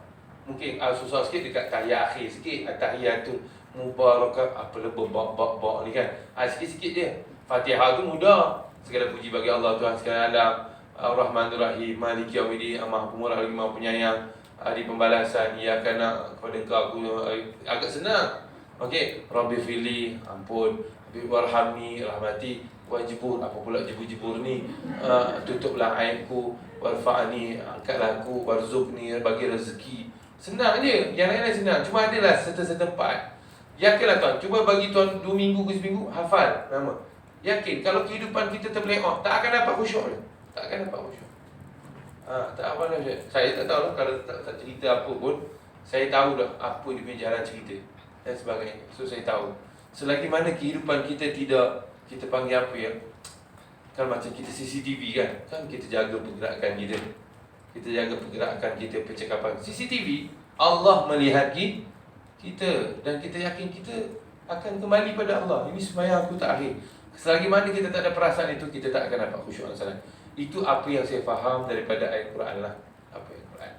Speaker 1: Mungkin susah sikit dekat tahiyat akhir sikit. Tahiyat tu mubarakah, apalah bak ni kan. Sikit-sikit dia. Fatihah tu mudah. Segala puji bagi Allah Tuhan sekalian alam, Ar-Rahmanir-Rahim, Maliki Yaumiddin, Maha Pemurah lagi Maha Penyayang, Hari Pembalasan, ia akan nak kepada engkau aku. Agak senang. Okey, Rabbi fili, ampun, warhamni, rahmati, wajibur, apa pula jebur-jebur ni, tutuplah aibku, warfa'ni, angkatlah aku, warzuqni, bagi rezeki. Senang je, yang lain-lain senang. Cuma adalah serta-serta tempat. Yakinlah tuan, cuba bagi tuan 2 minggu ke seminggu, hafal nama. Yakin, kalau kehidupan kita terbelengok, tak akan dapat khusyuk. Tak akan dapat khusyuk. Tak apa lah. Saya tak tahu lah, kalau tak cerita apa pun, saya tahu dah apa dia punya jalan cerita dan sebagainya. So saya tahu, selagi mana kehidupan kita tidak, kita panggil apa ya, kan macam kita CCTV kan kita jaga pergerakan kita. Kita jaga pergerakan kita, percakapan. CCTV, Allah melihat kita dan kita yakin kita akan kembali pada Allah. Ini sembahyang aku terakhir. Selagi mana kita tak ada perasaan itu, kita tak akan dapat khusyuk dalam salat. Itu apa yang saya faham daripada ayat Quran lah. Apa ayat Quran?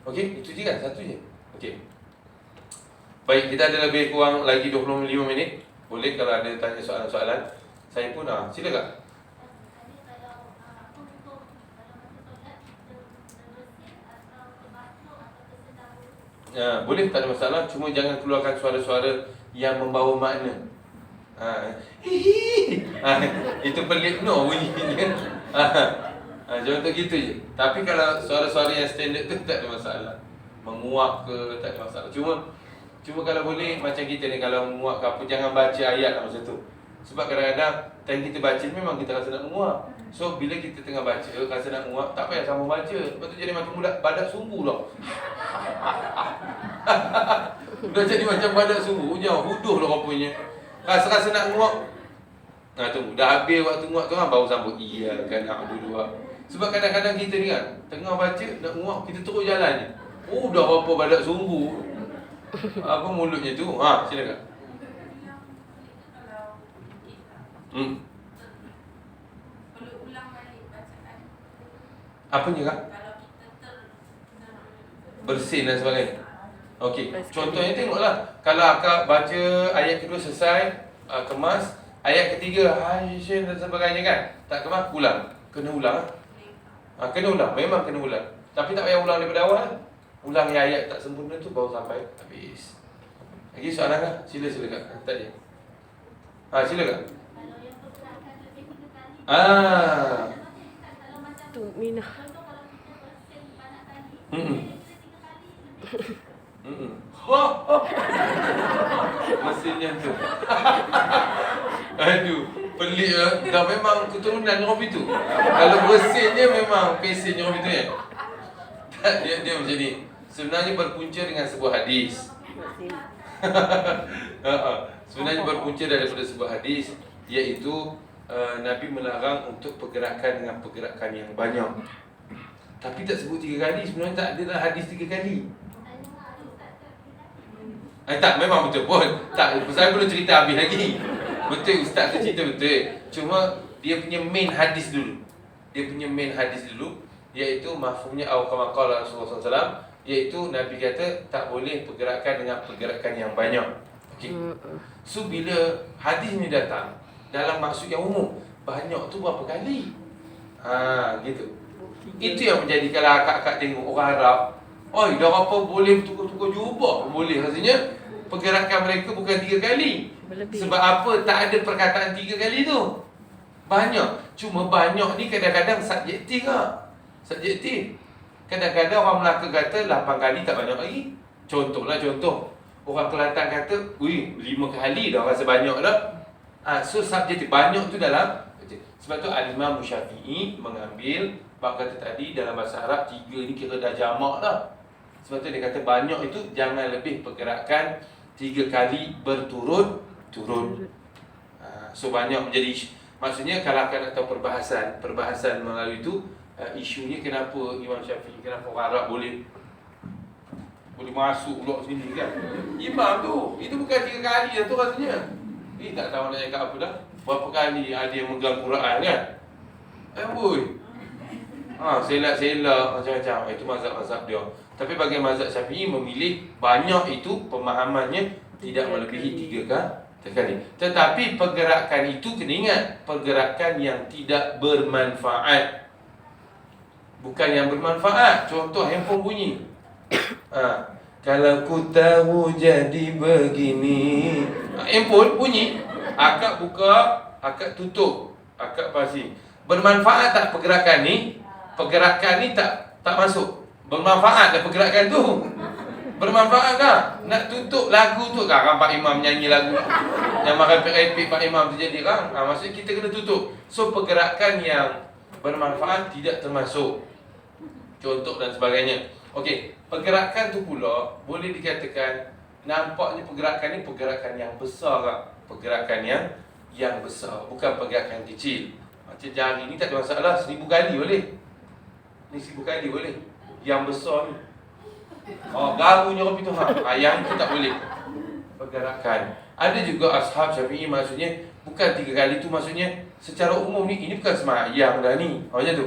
Speaker 1: Okey, itu je kan? Satu je. Okey. Baik, kita ada lebih kurang lagi 25 minit. Boleh kalau ada tanya soalan-soalan. Saya pun silakan. Boleh, tak ada masalah. Cuma jangan keluarkan suara-suara yang membawa makna. Itu pelik bunyinya. Contoh gitu je. Tapi kalau suara-suara yang standard tu tak ada masalah. Menguap ke tak ada masalah. Cuma kalau boleh macam kita ni, kalau menguap ke apa, jangan baca ayat lah masa tu. Sebab kadang-kadang time kita baca memang kita rasa nak menguap. So bila kita tengah baca rasa nak menguap, tak payah sama baca. Lepas tu jadi macam badak sumbu lah. Dah jadi macam badak sumbu, jauh huduh lah rupanya. Rasa-rasa nak menguap. Nah tunggu, dah habis waktu menguap tu kan baru sambut iya kan dua. Sebab kadang-kadang kita ni kan tengah baca nak menguap, kita terus jalan je. Oh dah apa badak sumbu. Apa mulutnya tu? Ha, silakan.
Speaker 4: Perlu ulang balik bacaan.
Speaker 1: Apanya kak?
Speaker 4: Kalau kita
Speaker 1: Bersin dan sebagainya. Okey, contohnya tengoklah. Kalau akak baca ayat kedua selesai, kemas, ayat ketiga Haishin dan sebagainya kan, tak kemas, ulang. Kena ulang. Kena ulang, memang kena ulang. Tapi tak payah ulang daripada awal. Ulang yang ayat tak sempurna tu baru sampai habis. Lagi soalan kak? Sila kak. Tadi. Sila kak.
Speaker 4: kalau yang pergerakan lebih 3 kali.
Speaker 2: Tu Mina.
Speaker 4: Contoh kalau kita bersin banyak kali.
Speaker 1: Hmm.
Speaker 4: Kita 3 kali lebih.
Speaker 1: Mesinnya tu. Aduh, pelik lah. Dah memang keturunan orang itu. Kalau bersinnya memang pesennya orang itu ya. Dia macam ni. Sebenarnya berpunca dengan sebuah hadis. Sebenarnya berpunca daripada sebuah hadis, iaitu Nabi melarang untuk pergerakan dengan pergerakan yang banyak. Tapi tak sebut 3 kali. Sebenarnya tak ada dalam hadis 3 kali. Tak, memang betul pun. Tak, saya belum cerita habis lagi. Betul, ustaz tu cerita betul. Cuma dia punya main hadis dulu. Iaitu mafhumnya kama-qala Rasulullah SAW, iaitu Nabi kata tak boleh pergerakan dengan pergerakan yang banyak. Okey. So bila hadis ni datang dalam maksud yang umum, banyak tu berapa kali? Gitu. Itu yang menjadi kalau akak-akak tengok orang Arab, oi, dah apa boleh tukar-tukar jubah? Boleh, rasanya pergerakan mereka bukan 3 kali.
Speaker 2: Berlebih.
Speaker 1: Sebab apa? Tak ada perkataan 3 kali tu. Banyak. Cuma banyak ni kadang-kadang subjektif tak? Subjektif. Kadang-kadang orang Melaka kata 8 kali tak banyak lagi. Contoh. Orang Kelantan kata, 5 kali dah rasa banyak dah. So subjektif. Banyak tu dalam. Sebab tu Al-Imam Syafi'i mengambil bab kata tadi dalam bahasa Arab 3 ni kira dah jamak dah. Sebab tu dia kata banyak itu jangan lebih pergerakan 3 kali berturut-turut. So banyak menjadi, maksudnya kalau akan nak tahu perbahasan melalui itu, isunya kenapa Imam Syafi'i, kenapa orang Arab boleh masuk pula sini kan. Imam tu, itu bukan 3 kali dah tu rasanya. Tak tahu nak cakap apa dah. Berapa kali dia megang Quran kan. Selak macam-macam. Itu mazhab-mazhab dia. Tapi bagi mazhab Syafi'i memilih banyak itu pemahamannya tidak melebihi 3 kali. Tetapi pergerakan itu kena ingat, pergerakan yang tidak bermanfaat. Bukan yang bermanfaat. Contoh handphone bunyi. Kalau ku tahu jadi begini. Handphone bunyi. Akak buka, akak tutup, akak pasti. Bermanfaat tak pergerakan ni? Pergerakan ni tak masuk. Bermanfaat dah pergerakan tu. Bermanfaat tak? Nak tutup lagu tu kan Pak Imam nyanyi lagu yang makan repik Pak Imam tu jadi kan. Maksudnya kita kena tutup. So pergerakan yang bermanfaat tidak termasuk. Contoh dan sebagainya. Okey, pergerakan tu pula boleh dikatakan nampaknya pergerakan ni pergerakan yang besar tak? Pergerakan yang besar, bukan pergerakan kecil. Macam jari ni tak ada masalah, 1000 kali boleh. Ni 1000 kali boleh. Yang besar ni, garunya orang itu yang itu tak boleh. Pergerakan. Ada juga ashab Syafi'i maksudnya bukan 3 kali tu, maksudnya secara umum ni ini bukan sembahyang dah ni. Macam tu.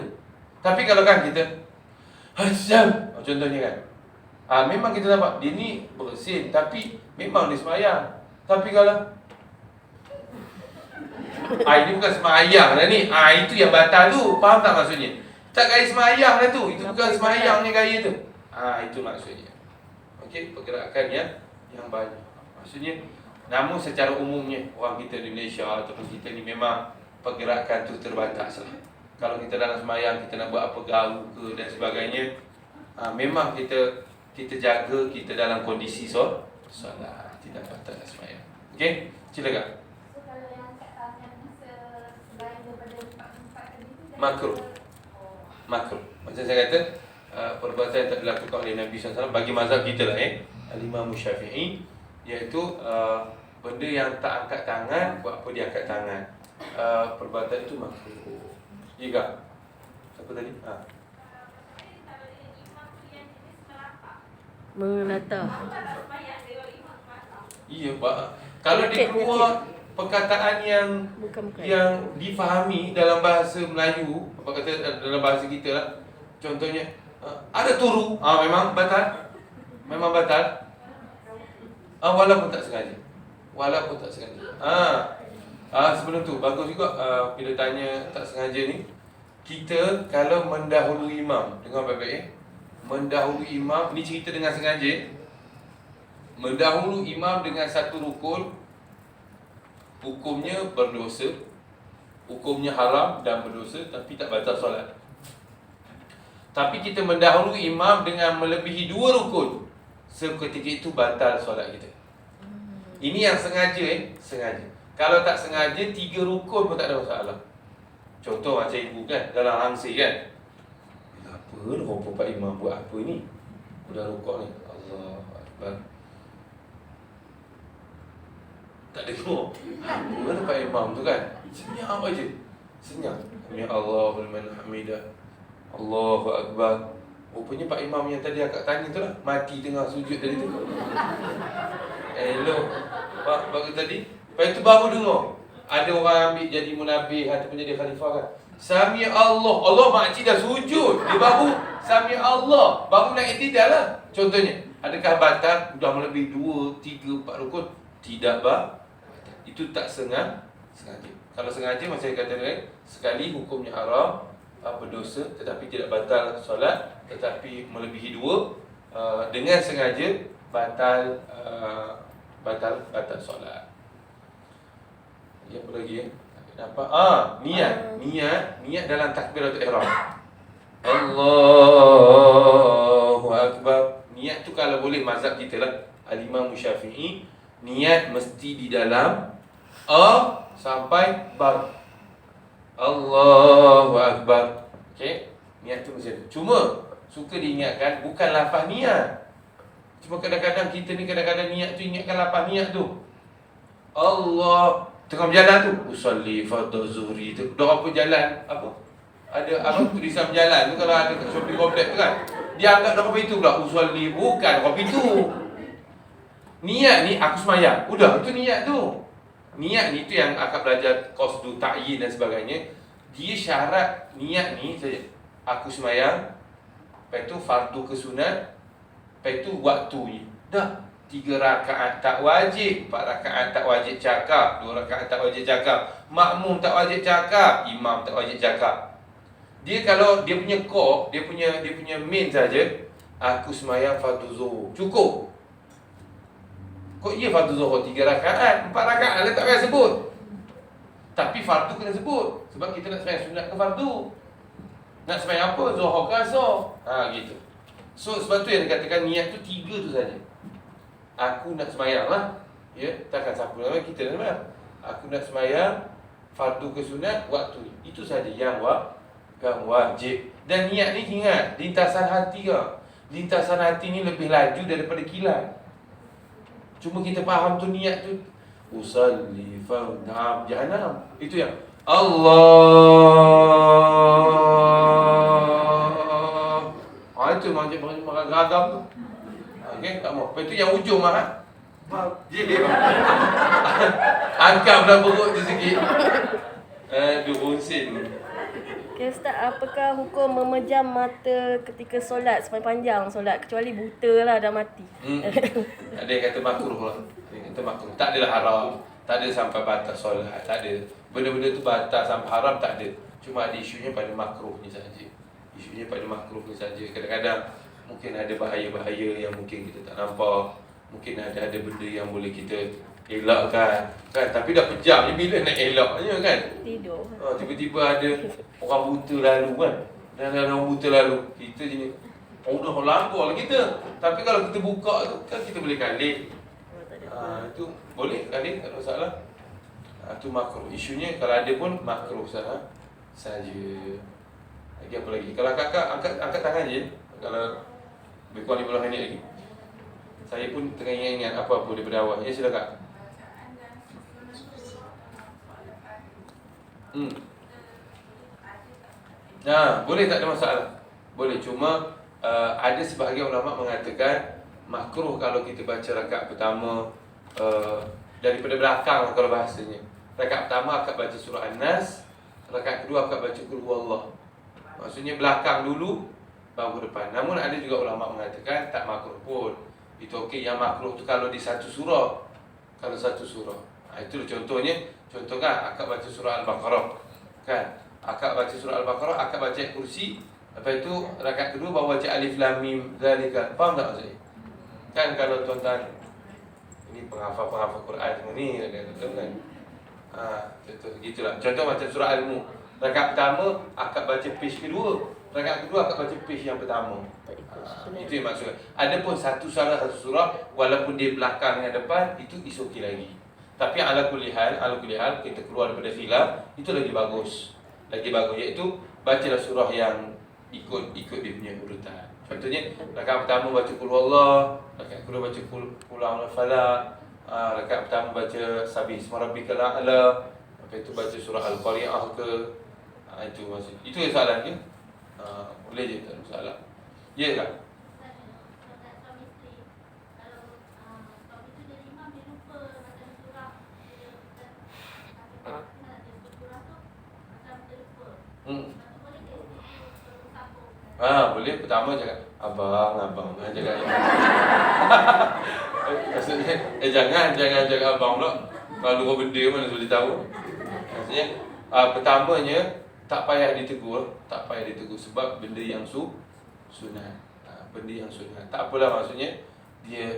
Speaker 1: Tapi kalau kan kita contohnya kan. Memang kita nampak dia ni bersin tapi memang dia sembahyang. Tapi kalau ini bukan sembahyang dah ni. Itu yang batal tu. Faham tak maksudnya? Tak gaya sembahyang dah tu. Itu bukan sembahyangnya gaya tu. Itu maksudnya. Okey, pergerakan yang banyak. Maksudnya, namun secara umumnya orang kita di Malaysia ataupun kita ni memang pergerakan tu terbatas lah. Kalau kita dalam sembahyang, kita nak buat apa gaul ke dan sebagainya, memang kita jaga kita dalam kondisi solat, tidak batal sembahyang. Okey, silakan.
Speaker 4: So kalau yang kat tangan masa
Speaker 1: makruh. Makruh. Macam saya kata, perbuatan yang tak dilakukan oleh Nabi SAW bagi mazhab kita lah Al-Imam Syafi'i, iaitu benda yang tak angkat tangan, buat apa dia angkat tangan, perbuatan itu makruh. Ya tak? Siapa tadi?
Speaker 2: Menata.
Speaker 1: Iya Pak. Kalau dia keluar perkataan yang
Speaker 2: Bukan.
Speaker 1: yang difahami dalam bahasa Melayu, apa kata dalam bahasa kita lah. Contohnya ada turu, memang batal. Memang batal. Walaupun tak sengaja. Walaupun tak sengaja. Sebelum tu bagus juga bila tanya tak sengaja ni, kita kalau mendahului imam, dengar baik-baik mendahului imam, ni cerita dengan sengaja. Mendahului imam dengan satu rukun, hukumnya berdosa, hukumnya haram dan berdosa, tapi tak batal solat. Tapi kita mendahului imam dengan melebihi 2 rukun, seketika itu batal solat kita. Ini yang sengaja sengaja. Kalau tak sengaja 3 rukun pun tak ada masalah. Contoh macam ibu kan, dalam hangsi kan, apa rupa Pak Imam buat apa ni? Udah rukuk ni, Allah Akbar, tak dengar apa Pak Imam tu kan, senyap aja, senyap, ya Allah liman hamidah, Allahu Akbar. Rupanya Pak Imam yang tadi akak tanya tu lah mati tengah sujud tadi tu. Elok Pak baru tadi. Lepas itu baru dengar ada orang ambil jadi munabih ataupun jadi khalifah kan, Sami Allah, Allah makcik dah sujud, dia baru Sami Allah, baru nak iktidal lah. Contohnya, adakah batal sudah melebihi 2, 3, 4 rukun? Tidak itu tak sengaja. Kalau sengaja macam saya kata tadi, sekali hukumnya haram, berdosa, tetapi tidak batal solat, tetapi melebihi 2 dengan sengaja batal solat. Apa lagi Apa? Niat dalam takbiratul ihram. Allahu Akbar. Niat tu kalau boleh mazhab kita lah, Al-Imam Syafi'i, niat mesti di dalam sampai bar. Allahu Akbar. Okey, niat tu mesti. Cuma suka diingatkan bukan lafaz niat. Cuma kadang-kadang kita ni niat tu ingatkan lafaz niat tu. Allah tengah berjalan tu, usolli fardhu zuhri tu, dah apa jalan apa? Ada apa tulisan berjalan tu kalau ada kat shopping complex tu kan. Dia anggap dah apa itu pula, usolli bukan apa itu. Niat ni aku semayang. Udah itu niat tu. Niat ni tu yang akak belajar qasdu ta'yin dan sebagainya. Dia syarat niat ni saja. Aku semayang, lepas tu fardu ke sunat, lepas tu waktunya. Dah 3 rakaat tak wajib, 4 rakaat tak wajib cakap, 2 rakaat tak wajib cakap, makmum tak wajib cakap, imam tak wajib cakap. Dia kalau dia punya core, dia punya main saja, aku semayang fardu zuhur, cukup. Kok iya fardu zuhur 3 rakaat, 4 rakaat lah tak payah sebut. Tapi fardu kena sebut, sebab kita nak semayang sunat ke fardu. Nak semayang apa? Zuhur ke asar? Gitu. So sebab tu yang dikatakan niat tu 3 tu saja. Aku nak semayang lah, ya, takkan siapa nama kita nak semayang. Aku nak semayang fardu ke sunat waktu ni. Itu saja yang wajib. Dan niat ni ingat, lintasan hati ke. Lintasan hati ni lebih laju daripada kilat. Cuma kita faham tu niat tu usalli fardam jahannam. Itu yang Allah. Itu macam ragam tu. Okey, tak mau. Lepas tu yang ujung dia angkat belah perut tu sikit. Aduh, bonsin.
Speaker 2: Okay, Ustaz, apakah hukum memejam mata ketika solat sepanjang solat, kecuali buta lah dah mati?
Speaker 1: Ada yang kata makruh lah. Ada yang kata makruh. Tak adalah haram. Tak ada sampai batas solat. Tak ada. Benda-benda tu batas sampai haram tak ada. Cuma ada isunya pada makruh ni saja. Isunya pada makruh ni saja. Kadang-kadang mungkin ada bahaya-bahaya yang mungkin kita tak nampak. Mungkin ada benda yang boleh kita elakkan kan, tapi dah pejam ni bila nak elaknya kan.
Speaker 2: Tidur.
Speaker 1: Tiba-tiba ada orang buta lalu kan. Dan ada orang buta lalu. Kita jenis dah langgar lah kita. Tapi kalau kita buka tu kan kita boleh kalik. Itu boleh kalik, tak ada masalah. Itu makruh. Isunya kalau ada pun makruh saja. Lagi apa lagi? Kalau kakak angkat tangan je. Kalau lebih kurang 15 minit lagi. Saya pun tengah ingat-ingat apa-apa daripada awal. Ya, silakan. Boleh, tak ada masalah. Boleh, cuma ada sebahagian ulama mengatakan makruh kalau kita baca rakaat pertama daripada belakang kalau bahasanya. Rakaat pertama akak baca surah An-Nas, rakaat kedua akak baca Qul Huwallah. Maksudnya belakang dulu baru depan. Namun ada juga ulama mengatakan tak makruh pun. Itu okey. Yang makruh tu kalau di satu surah. Kalau satu surah. Itu contohnya. Contoh kan akak baca surah Al-Baqarah. Kan? Akak baca surah Al-Baqarah, akak baca kursi. Lepas itu rakaat kedua baru baca Alif Lam Mim Zalika. Faham tak maksudnya? Kan kalau tuan-tuan ini penghafal Quran semua ni kan. Contoh gitulah. Contoh macam surah Al-Mulk. Rakaat pertama akak baca page kedua. Rakaat kedua akak baca page yang pertama. Itu yang maksudnya. Adapun satu surah walaupun dia belakang dengan depan itu okey lagi. Tapi ala kulli hal kita keluar daripada khilaf, itu lagi bagus. Lagi bagus iaitu bacalah surah yang ikut dia punya urutan. Contohnya rakaat pertama baca Qul Huwallah, rakaat kedua baca Qul A'udzu Falaq, rakaat pertama baca Sabih Isma Rabbikal A'la, lepas itu baca surah Al-Qari'ah ke. Itu maksud. Itu yang soalan ke? Boleh je, tak ada masalah. Ya tak? Boleh. Pertama cakap abang cakap. Maksudnya jangan cakap abang pula. Kalau dua benda mana boleh tahu. Maksudnya pertamanya tak payah ditegur sebab benda yang sunat. Benda yang sunat. Tak apalah, maksudnya dia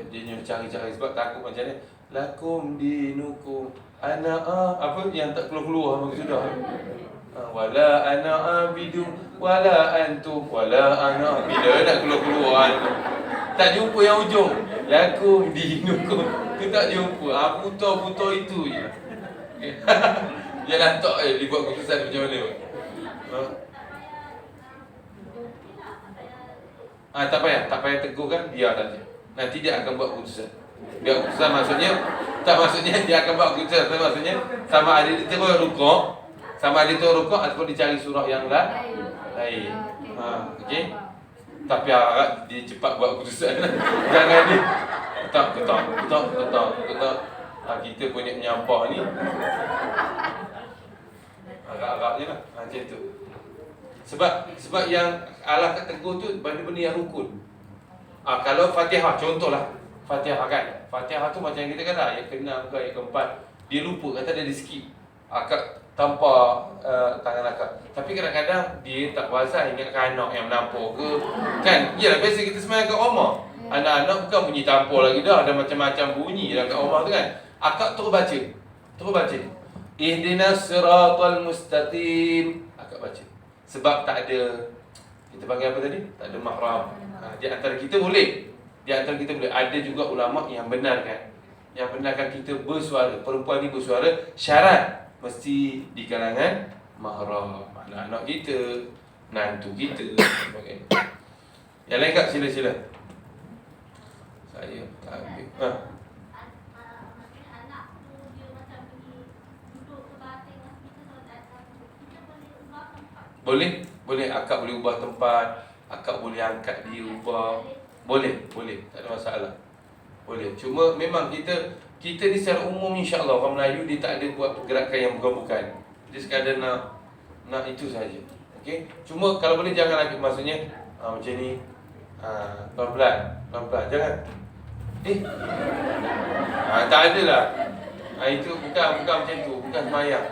Speaker 1: cari-cari sebab takut macam ni. Lakum dinukum ana apa yang tak keluar bagi sudah. Wala ana abidu wala antum wala ana. Bila nak keluar tak jumpa yang ujung. Lakum dinukum. Tu tak jumpa. Putar itu je. Dia lantak dibuat keputusan macam mana. Tak payah tegur kan, biar saja. Nanti dia akan buat keputusan. Dia keputusan maksudnya dia akan buat keputusan. Maksudnya sama ada dia terus rukuk, ataupun dia cari surah yang lain. Okey. Tapi harap dia cepat buat keputusan. Jangan dia ketak. Kita punya menyampah ni agak-agak je lah. Macam tu. Sebab yang Allah tegur tu benda-benda yang rukun. Kalau Fatihah, contohlah Fatihah kan. Fatihah tu macam kita kata ayat ke-6 ke ayat ke-4 dia lupa, kata dia skip. Akak tanpa tangan akak. Tapi kadang-kadang dia tak pasal ingatkan anak yang menampur ke. Kan? Yalah, biasa kita semayang kat rumah. Anak-anak bukan bunyi tampur lagi dah. Ada macam-macam bunyi dah kat rumah tu kan. Akak terus baca. Ihdinas siratal mustaqim. Akak baca. Sebab tak ada, kita panggil apa tadi? Tak ada mahram. Di antara kita boleh. Ada juga ulama yang benarkan. Yang benarkan kita bersuara. Perempuan ni bersuara. Syarat mesti di kalangan mahram. Anak-anak kita, menantu kita, sebagainya. Yang lain kak, sila. Saya tak ambil. Boleh. Akak boleh ubah tempat. Akak boleh angkat dia ubah. Boleh. Tak ada masalah. Boleh. Cuma memang kita ni secara umum insya-Allah orang Melayu dia tak ada buat pergerakan yang bukan-bukan. Dia sekadar nak itu saja. Okey. Cuma kalau boleh jangan lagi, maksudnya macam ni. Pelan-pelan. Jangan. Tak adalah. Itu bukan macam tu, bukan semayang.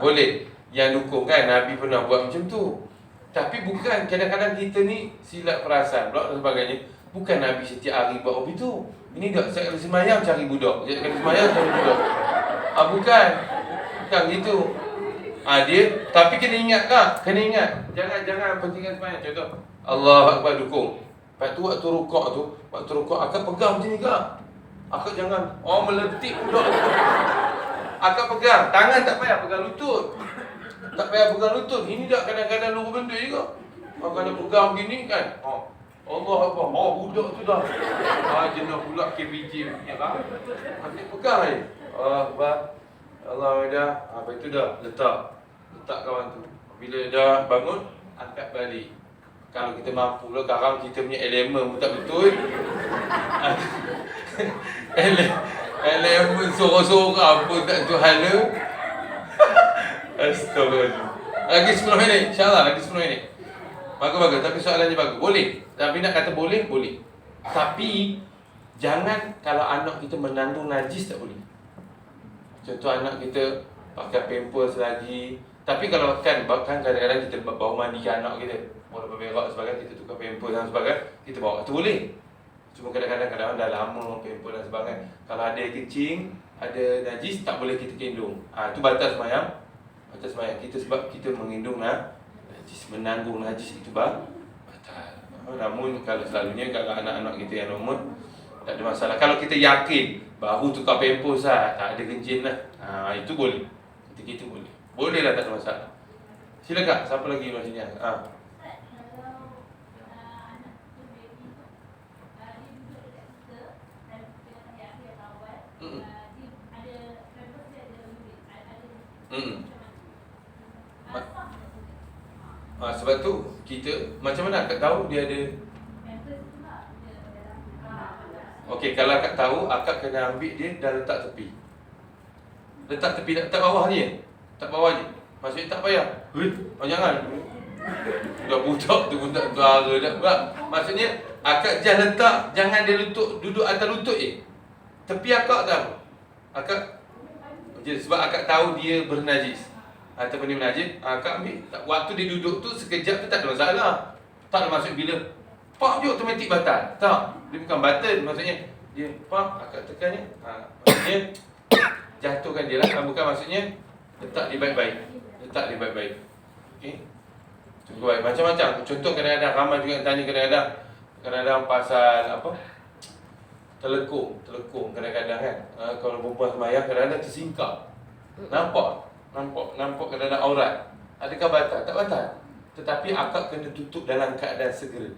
Speaker 1: Boleh. Yang dukung kan Nabi pernah buat macam tu. Tapi bukan, kadang-kadang kita ni silap perasan pula dan sebagainya. Bukan Nabi setiap hari buat begitu. Ini dah saya kali semayang cari budak. Bukan gitu. Dia tapi kena ingat kak. Jangan pentingkan semayang. Contoh Allahu Akbar dukung. Lepas tu waktu rukuk akak pegang macam ni kak. Akak jangan meletik budak tu. Akak pegang. Tangan tak payah pegang lutut. Tak payah pegang lutut. Ini dah kadang-kadang lupa benda juga. Kena pegang begini kan. Allah Akbar. Budak tu dah. Jenah pula KPJ punya kan. Ambil pegang je. Akbar. Allah dah. Apa itu dah. Letak kawan tu. Bila dah bangun, angkat balik. Kalau kita mampu lah, sekarang kita punya elemen pun tak betul. Elemen sorang-sorang pun tak betul hala. Astagfirullahaladzim. Lagi 10 minit, insyaAllah lagi 10 minit. Bagus-bagus, tapi soalannya bagus. Boleh. Tapi nak kata boleh, boleh. Tapi jangan kalau anak kita menanggung najis tak boleh. Contoh anak kita pakai pampers lagi. Tapi kalau kan kadang-kadang kita bawa mandi anak kita, walaupun berak sebagainya, kita tukar pampers dan sebagainya, kita bawa, itu boleh. Cuma kadang-kadang dah lama pampers dan sebagainya. Kalau ada kencing, ada najis, tak boleh kita gendong. Itu batas semayang. Batas semayang kita sebab kita menggendong najis, menanggung najis itu batal. Namun kalau selalunya kalau anak-anak kita yang normal, tak ada masalah. Kalau kita yakin baru tukar pampers tak ada kencing lah, itu boleh. Kita boleh. Boleh lah, tak ada masalah. Silakan, siapa lagi luar sini?
Speaker 4: Kalau anak tu baby tu, dia duduk dekat kita dan kita kasih akhir awal, dia ada pampers dia ada urin, ada
Speaker 1: Sebab tu kita macam mana akak tahu dia ada?
Speaker 4: pampers tu lah dia dalam.
Speaker 1: Okey, kalau akak tahu, akak kena ambil dia dan letak tepi. Letak tepi, letak bawah je. Tak bawah je. Maksudnya tak payah. Jangan. Dah budak tu pun tak suara dah. Maksudnya akak just letak, jangan dia duduk atas lutut je. Tepi akak tahu. Akak sebab akak tahu dia bernajis ataupun dia menajis, akak ambil. Waktu dia duduk tu sekejap tu tak ada masalah. Tak ada maksud bila pak je automatik batal. Tak. Dia bukan batal, maksudnya dia pak akak tekan je. Maksudnya jatuhkan dia lah. Bukan maksudnya letak dia baik-baik. Letak dia baik-baik. Okey. Cuba baik. Macam-macam. Contoh kadang-kadang ramai juga yang tanya kadang-kadang pasal apa? Telekung kadang-kadang kan. Kalau perempuan semayang kadang-kadang tersingkap. Nampak kadang-kadang aurat. Adakah batal? Tak batal. Tetapi akak kena tutup dalam keadaan segera.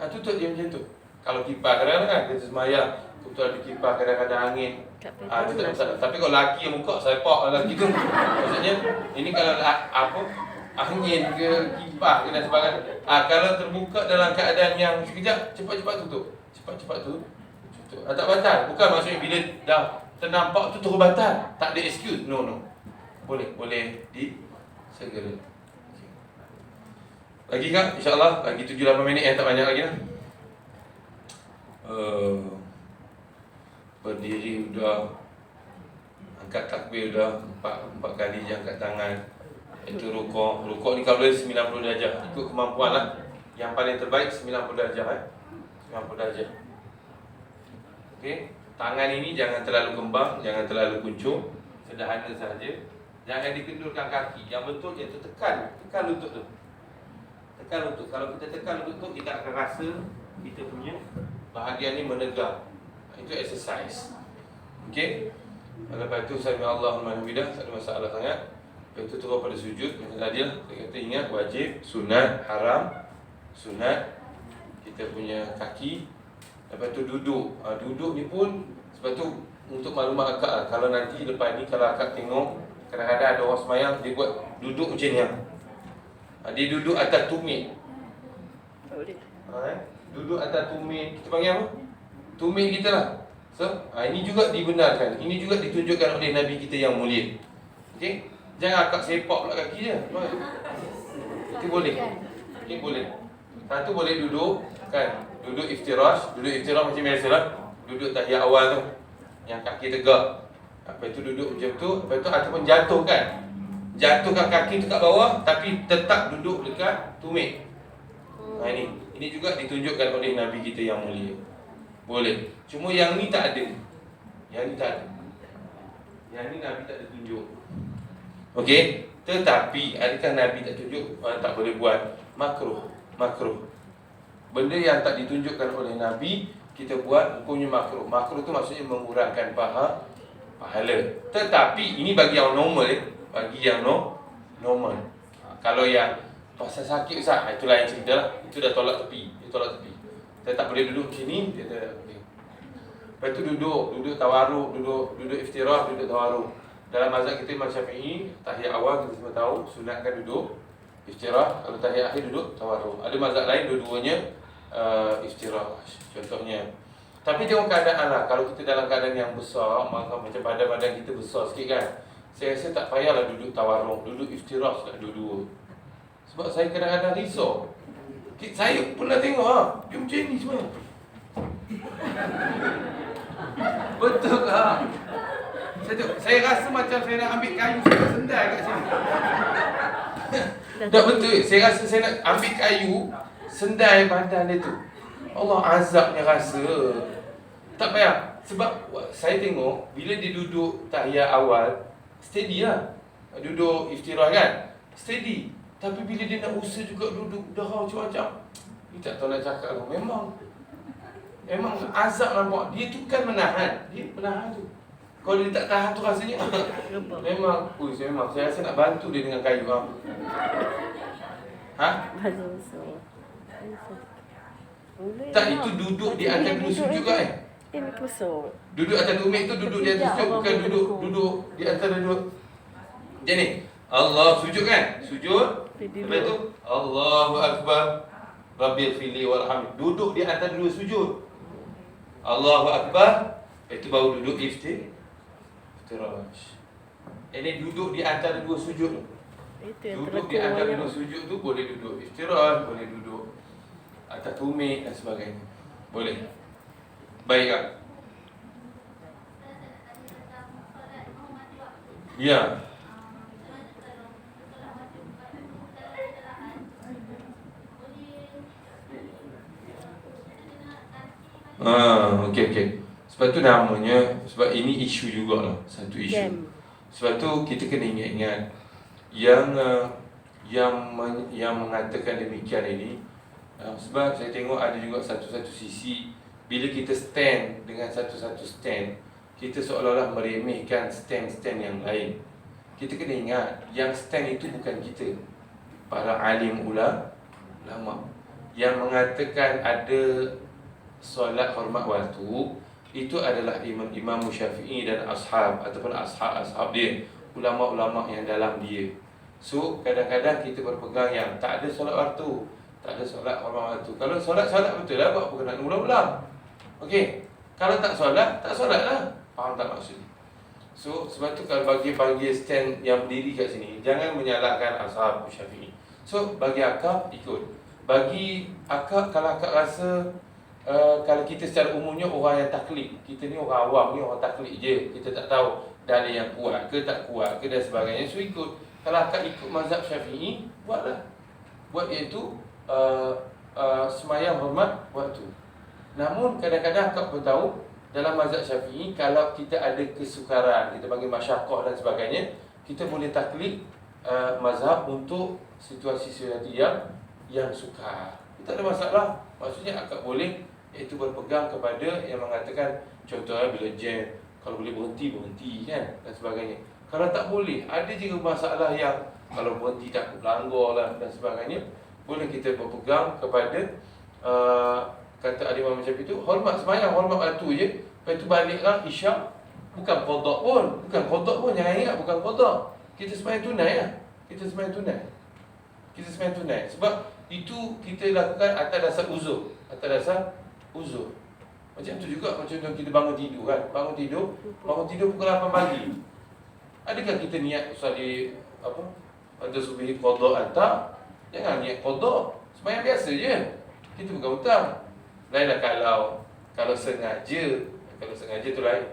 Speaker 1: Tutup dia macam tu. Kalau kipas kadang-kadang kan kita semayang, betul ada kipas kadang-kadang angin. Itu tak masalah. Tapi kalau lelaki yang buka sepak lelaki tu. Maksudnya ini kalau apa? Angin ke kipas ke dan sebagainya. Kalau terbuka dalam keadaan yang sekejap, cepat-cepat tutup. Cepat-cepat tutup. Tak batal. Bukan maksudnya bila dah ternampak tu terus batal. Tak ada excuse. No. Boleh segera. Lagi kan? InsyaAllah lagi 7-8 minit tak banyak lagi lah. Berdiri sudah, angkat takbir sudah 4 kali je angkat tangan. Itu rukuk ni kalau boleh 90 darjah. Ikut kemampuan lah. Yang paling terbaik 90 darjah 90 darjah. Okey. Tangan ini jangan terlalu kembang, jangan terlalu kuncung. Sederhana sahaja. Jangan dikendurkan kaki. Yang betul iaitu tekan lutut tu. Tekan lutut. Kalau kita tekan lutut tu, kita akan rasa kita punya bahagian ni menegak. Itu exercise. Okey. Lepas tu sami Allahumma hamdilah, tak ada masalah sangat. Lepas tu terus pada sujud. Macam tadi lah, saya kata ingat wajib, sunat, haram. Sunat kita punya kaki. Lepas tu duduk. Duduk ni pun sebab tu untuk maklumat akak lah, kalau nanti lepas ni kalau akak tengok kadang-kadang ada orang semayang dia buat duduk macam ni. Dia duduk atas tumit. Duduk atas tumit. Kita panggil apa? Tumit kita lah. So, ini juga dibenarkan. Ini juga ditunjukkan oleh Nabi kita yang mulia. Okey? Jangan akak sepak pula kaki je. Itu boleh. Okey, boleh. Satu boleh duduk kan. Duduk iftirash macam biasalah. Duduk tahiyat awal tu. Yang kaki tegak. Lepas tu duduk macam tu. Lepas tu ataupun jatuhkan. Jatuhkan kaki tu kat bawah tapi tetap duduk dekat tumit. Ini juga ditunjukkan oleh Nabi kita yang mulia. Boleh. Cuma yang ni tak ada. Yang ni Nabi tak ada tunjuk. Okey. Tetapi adakah Nabi tak tunjuk tak boleh buat? Makruh. Benda yang tak ditunjukkan oleh Nabi kita buat hukumnya makruh. Makruh tu maksudnya mengurangkan pahala. pahala. Tetapi ini bagi yang normal, bagi yang normal. Kalau yang pasal sakit Ustaz, itu lain cerita lah. Itu dah tolak tepi. Dia tolak tepi. Dia tak boleh duduk sini, dia tak boleh. Lepas tu duduk tawaruk, duduk iftirah, duduk tawaruk. Dalam mazhab kita Imam Syafi'i, tahiyat awal kita semua tahu sunatkan duduk iftirah. Kalau tahiyat akhir duduk tawaruk. Ada mazhab lain dua-duanya iftirah contohnya. Tapi tengok keadaan lah. Kalau kita dalam keadaan yang besar, maka macam badan-badan kita besar sikit kan, saya rasa tak payahlah duduk tawaruk, duduk iftirah sekali dua-dua. Sebab saya kadang-kadang risau. Saya pernah tengok dia macam ni semua. Betul tak? Saya rasa macam saya nak ambil kayu, saya nak sendai kat sini. Tak betul. Saya rasa saya nak ambil kayu, sendai badan dia tu. Allah azabnya rasa. Tak payah. Sebab saya tengok bila dia duduk tahiyat awal, steady lah. Duduk iftirah kan, steady. Tapi bila dia nak usaha juga duduk darah macam-macam, dia tak tahu nak cakap lah. Memang azab nampak. Dia tu kan menahan. Dia menahan tu. Kalau dia tak tahan tu rasanya memang saya rasa nak bantu dia dengan kayu. Tak, itu duduk di atas dua sujud kan?
Speaker 2: Ini kusuk.
Speaker 1: Duduk atas tumit tu duduk di atas sujud, bukan duduk di antara dua. Macam ni. Allah sujud kan? Sujud. Lepas tu Allahu Akbar. Rabbil fili warhamni. Duduk di antara dua sujud. Allahu Akbar. Itu baru duduk iftiraj. Ini duduk di antara dua sujud tu. Duduk di antara dua sujud tu boleh duduk iftiraj, boleh duduk atas tumit dan sebagainya. Boleh. Baik tak? Ya. Okey. Sebab tu namanya, sebab ini isu jugalah, satu isu. Sebab tu kita kena ingat-ingat yang mengatakan demikian ini. Sebab saya tengok ada juga satu-satu sisi, bila kita stand dengan satu-satu stand, kita seolah-olah meremehkan stand-stand yang lain. Kita kena ingat, yang stand itu bukan kita, para alim ulama. Yang mengatakan ada solat hormat waktu, itu adalah Imam Syafi'i dan ashab, ataupun ashab dia, ulama-ulama yang dalam dia. So kadang-kadang kita berpegang yang tak ada solat waktu, tak ada solat hormat waktu. Kalau solat betul lah, buat apa kena ulang-ulang. Okey. Kalau tak solat lah. Faham tak maksud? So sebab tu kalau bagi stand yang berdiri kat sini, jangan menyalahkan ashab Syafi'i. So bagi akak ikut. Bagi akak, kalau akak rasa kalau kita secara umumnya orang yang taklid, kita ni orang awam ni, orang taklid je, kita tak tahu dalil yang kuat ke tak kuat ke dan sebagainya, so ikut. Kalau akak ikut mazhab Syafi'i, buatlah. Buat iaitu semayang hormat waktu. Namun kadang-kadang akak pun tahu dalam mazhab Syafi'i, kalau kita ada kesukaran, kita panggil masyaqqah dan sebagainya, kita boleh taklid mazhab untuk situasi-situasi yang sukar. Tak ada masalah. Maksudnya akak boleh iaitu berpegang kepada yang mengatakan, contohnya bila jam, kalau boleh berhenti kan, dan sebagainya. Kalau tak boleh, ada juga masalah yang kalau berhenti tak berlanggar lah dan sebagainya, boleh kita berpegang kepada kata Imam Syafi'i itu, hormat semayang, hormat waktu je. Lepas tu baliklah isyak, bukan qada pun, jangan ingat bukan qada. Kita semayang tunai lah. Kita semayang tunai. Sebab itu kita lakukan atas dasar uzur. Macam tu juga, macam tu kita bangun tidur kan. Bangun tidur pukul 8 pagi. Adakah kita niat usali pada subuh qada tak? Jangan niat qada. Semayang biasa je. Kita bukan hutang. Lainlah kalau sengaja. Kalau sengaja tu lain.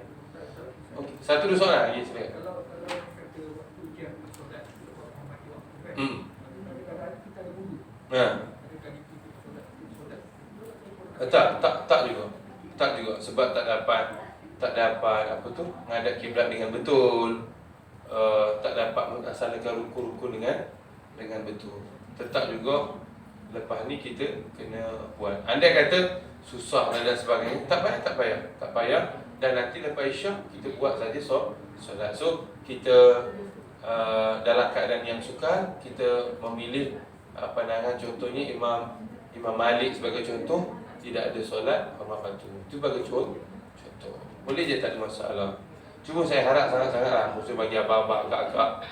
Speaker 1: Okey, satu dua soalan lagi silakan.
Speaker 3: Kalau kata waktu jam solat hormati waktu kan. Kita ada wudu. Tak juga sebab tak dapat apa tu menghadap kiblat dengan betul. Tak dapat melaksanakan rukun-rukun dengan betul. Tetap juga lepas ni kita kena buat. Andai kata susah dan sebagainya, tak payah.
Speaker 1: dan nanti lepas Isyak kita buat saja solat. So kita dalam keadaan yang sukar, kita memilih pandangan, contohnya Imam Malik sebagai contoh, tidak ada solat fardu. Itu sebagai contoh. Boleh je, tak ada masalah. Cuma saya harap sangat-sangatlah, khusus bagi abang-abang, akak-akak,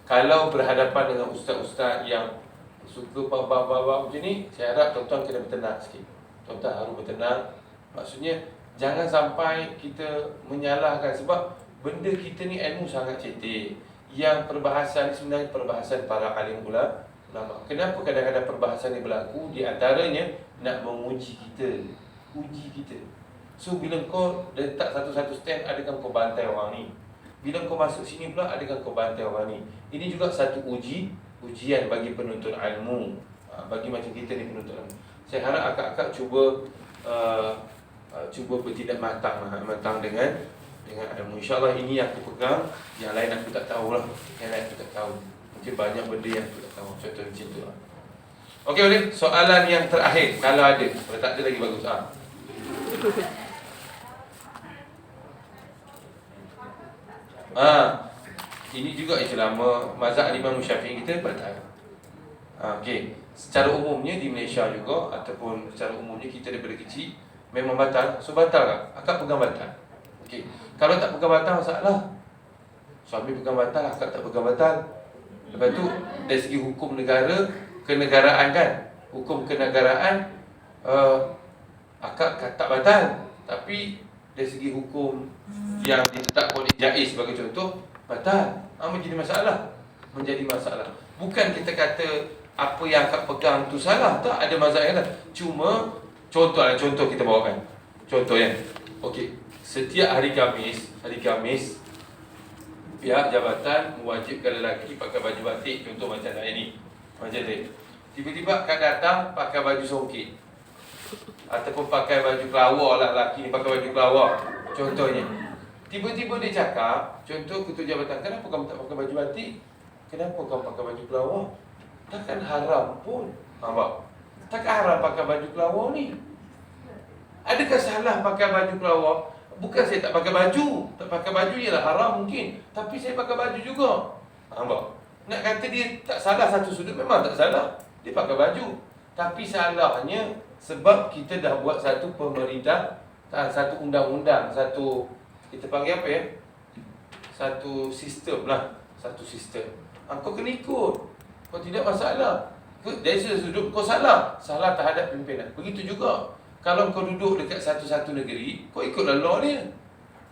Speaker 1: kalau berhadapan dengan ustaz-ustaz yang suka bab-bab macam ni, saya harap tuan-tuan kena bertenang sikit. Tuan-tuan harus bertenang. Maksudnya jangan sampai kita menyalahkan, sebab benda kita ni ilmu sangat cetek. Yang perbahasan sebenarnya perbahasan para alim ulama. Kenapa kadang-kadang perbahasan ni berlaku? Di antaranya nak menguji kita, uji kita. So bila kau letak satu-satu stand, adakah kau bantai orang ni? Bila kau masuk sini pula, adakah kau bantai orang ni? Ini juga satu ujian bagi penuntut ilmu, bagi macam kita ni penuntut ilmu. Saya harap akak-akak cuba bertindak matang dengan ilmu. InsyaAllah ini yang aku pegang. Yang lain aku tak tahulah. Yang lain aku tak tahu. Mungkin banyak benda yang aku tak tahu. Contoh macam tu lah. Okey, boleh? Soalan yang terakhir, kalau ada. Kalau tak ada lagi bagus. Ini juga yang lama mazhab Imam Syafi'i kita batal. Okey, secara umumnya di Malaysia juga ataupun secara umumnya kita daripada kecil memang batal. So batal tak? Akak pegang batal. Okey, kalau tak pegang batal masalah. Suami pegang batal, akak tak pegang batal. Lepas tu dari segi hukum negara, kenegaraan kan, hukum kenegaraan akak tak batal. Tapi dari segi hukum yang ditetapkan oleh jaiz sebagai contoh, batal. Menjadi masalah. Bukan kita kata apa yang akak pegang tu salah, tak, ada mazhab yang lain. Cuma contoh kita bawakan. Contoh ya. Okey, setiap hari Khamis pihak jabatan mewajibkan lelaki pakai baju batik, contoh macam hari ni. Macam ni. Tiba-tiba akak datang pakai baju songkit. Ataupun pakai baju kelawar lah, lelaki ni pakai baju kelawar. Contohnya. Tiba-tiba dia cakap, contoh ketua jabatan, kenapa kamu tak pakai baju batik? Kenapa kamu pakai baju kelawar? Takkan haram pun. Nampak? Takkan haram pakai baju kelawar ni. Adakah salah pakai baju kelawar? Bukan saya tak pakai baju. Tak pakai baju ialah haram mungkin. Tapi saya pakai baju juga. Nampak? Nak kata dia tak salah satu sudut, memang tak salah. Dia pakai baju. Tapi salahnya sebab kita dah buat satu pemerintah, satu undang-undang, satu, kita panggil apa ya? Satu sistem lah. Satu sistem. Kau kena ikut. Kau tidak masalah. Dari sudut kau salah terhadap pimpinan. Begitu juga kalau kau duduk dekat satu-satu negeri, kau ikutlah law dia.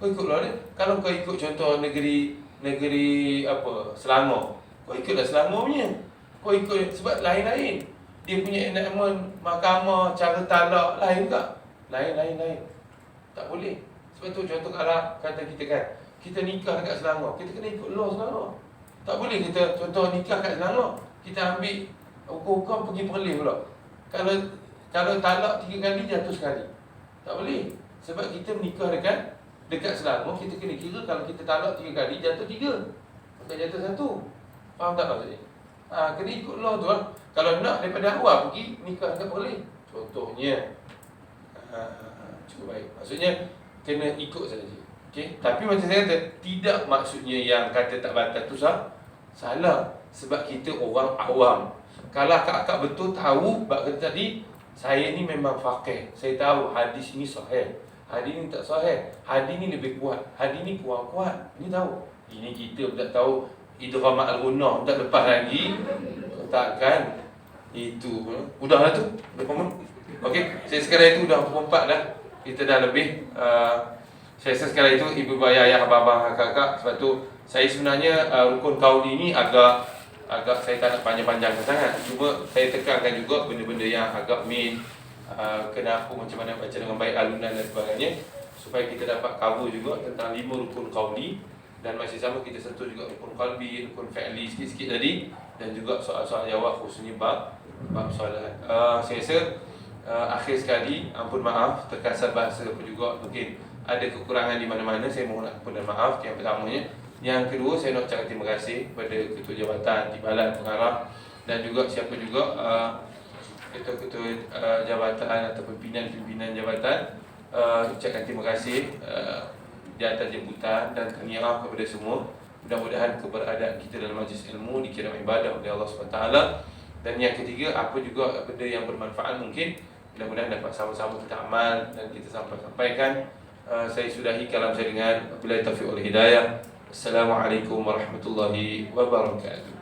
Speaker 1: Kalau kau ikut contoh negeri apa, Selangor, kau ikutlah Selangor punya. Kau ikut sebab lain-lain. Dia punya enactment mahkamah, cara talak lain tak? Lain. Tak boleh. Sebab tu contoh kalau kata kita kan, kita nikah dekat Selangor, kita kena ikut law Selangor. Tak boleh kita contoh nikah kat Selangor, kita ambil hukum pergi Perlis pula. Kalau talak 3 kali, jatuh sekali. Tak boleh. Sebab kita menikah dekat Selangor, kita kena kira kalau kita talak 3 kali, jatuh 3. Bukan jatuh 1. Faham tak maksudnya? Kena ikut law tu lah. Kalau nak daripada awal pergi nikah dekat Perlis, contohnya. Cukup baik. Maksudnya kena ikut saja. Okey. Tapi macam saya kata, tidak maksudnya yang kata tak batal tu salah. Sebab kita orang awam. Kalau akak-akak betul tahu, bab kata tadi, saya ni memang faqih. Saya tahu hadis ni sahih, hadis ni tak sahih, hadis ni lebih kuat, hadis ni kurang kuat. Ini tahu. Ini kita tak tahu idgham al-ghunnah, tak lepas lagi. Takkan itu. Udahlah tu. Okey, saya sekarang itu dah pukul 4 dah. Kita dah lebih saya rasa sekarang itu ibu bapa ayah abang-abang kakak. Sebab tu saya sebenarnya rukun qauli ni agak saya tak nak panjang-panjangkan sangat. Cuma saya tekankan juga benda-benda yang agak main, kenapa macam mana baca dengan baik alunan dan sebagainya, supaya kita dapat cover juga tentang 5 rukun qauli. Dan masih sama kita sentuh juga rukun qalbi, rukun fi'li sikit-sikit tadi, dan juga soal-soal jawab khususnya bab soalan. Saya rasa akhir sekali, ampun maaf terkasar bahasa apa juga, mungkin ada kekurangan di mana-mana, saya mohon ampun dan maaf. Yang pertamanya. Yang kedua, saya nak ucapkan terima kasih kepada ketua jabatan, timbalan, pengarah, dan juga siapa juga ketua jabatan atau pimpinan jabatan. Ucapkan terima kasih di atas jemputan dan tahniah kepada semua. Mudah-mudahan keberadaan kita dalam majlis ilmu dikira ibadah oleh Allah SWT. Dan yang ketiga, apa juga benda yang bermanfaat mungkin mudah-mudahan dapat sama-sama kita amal dan kita sampaikan. Saya sudahi kalam saya dengan billahi taufiq wal hidayah. Assalamualaikum warahmatullahi wabarakatuh.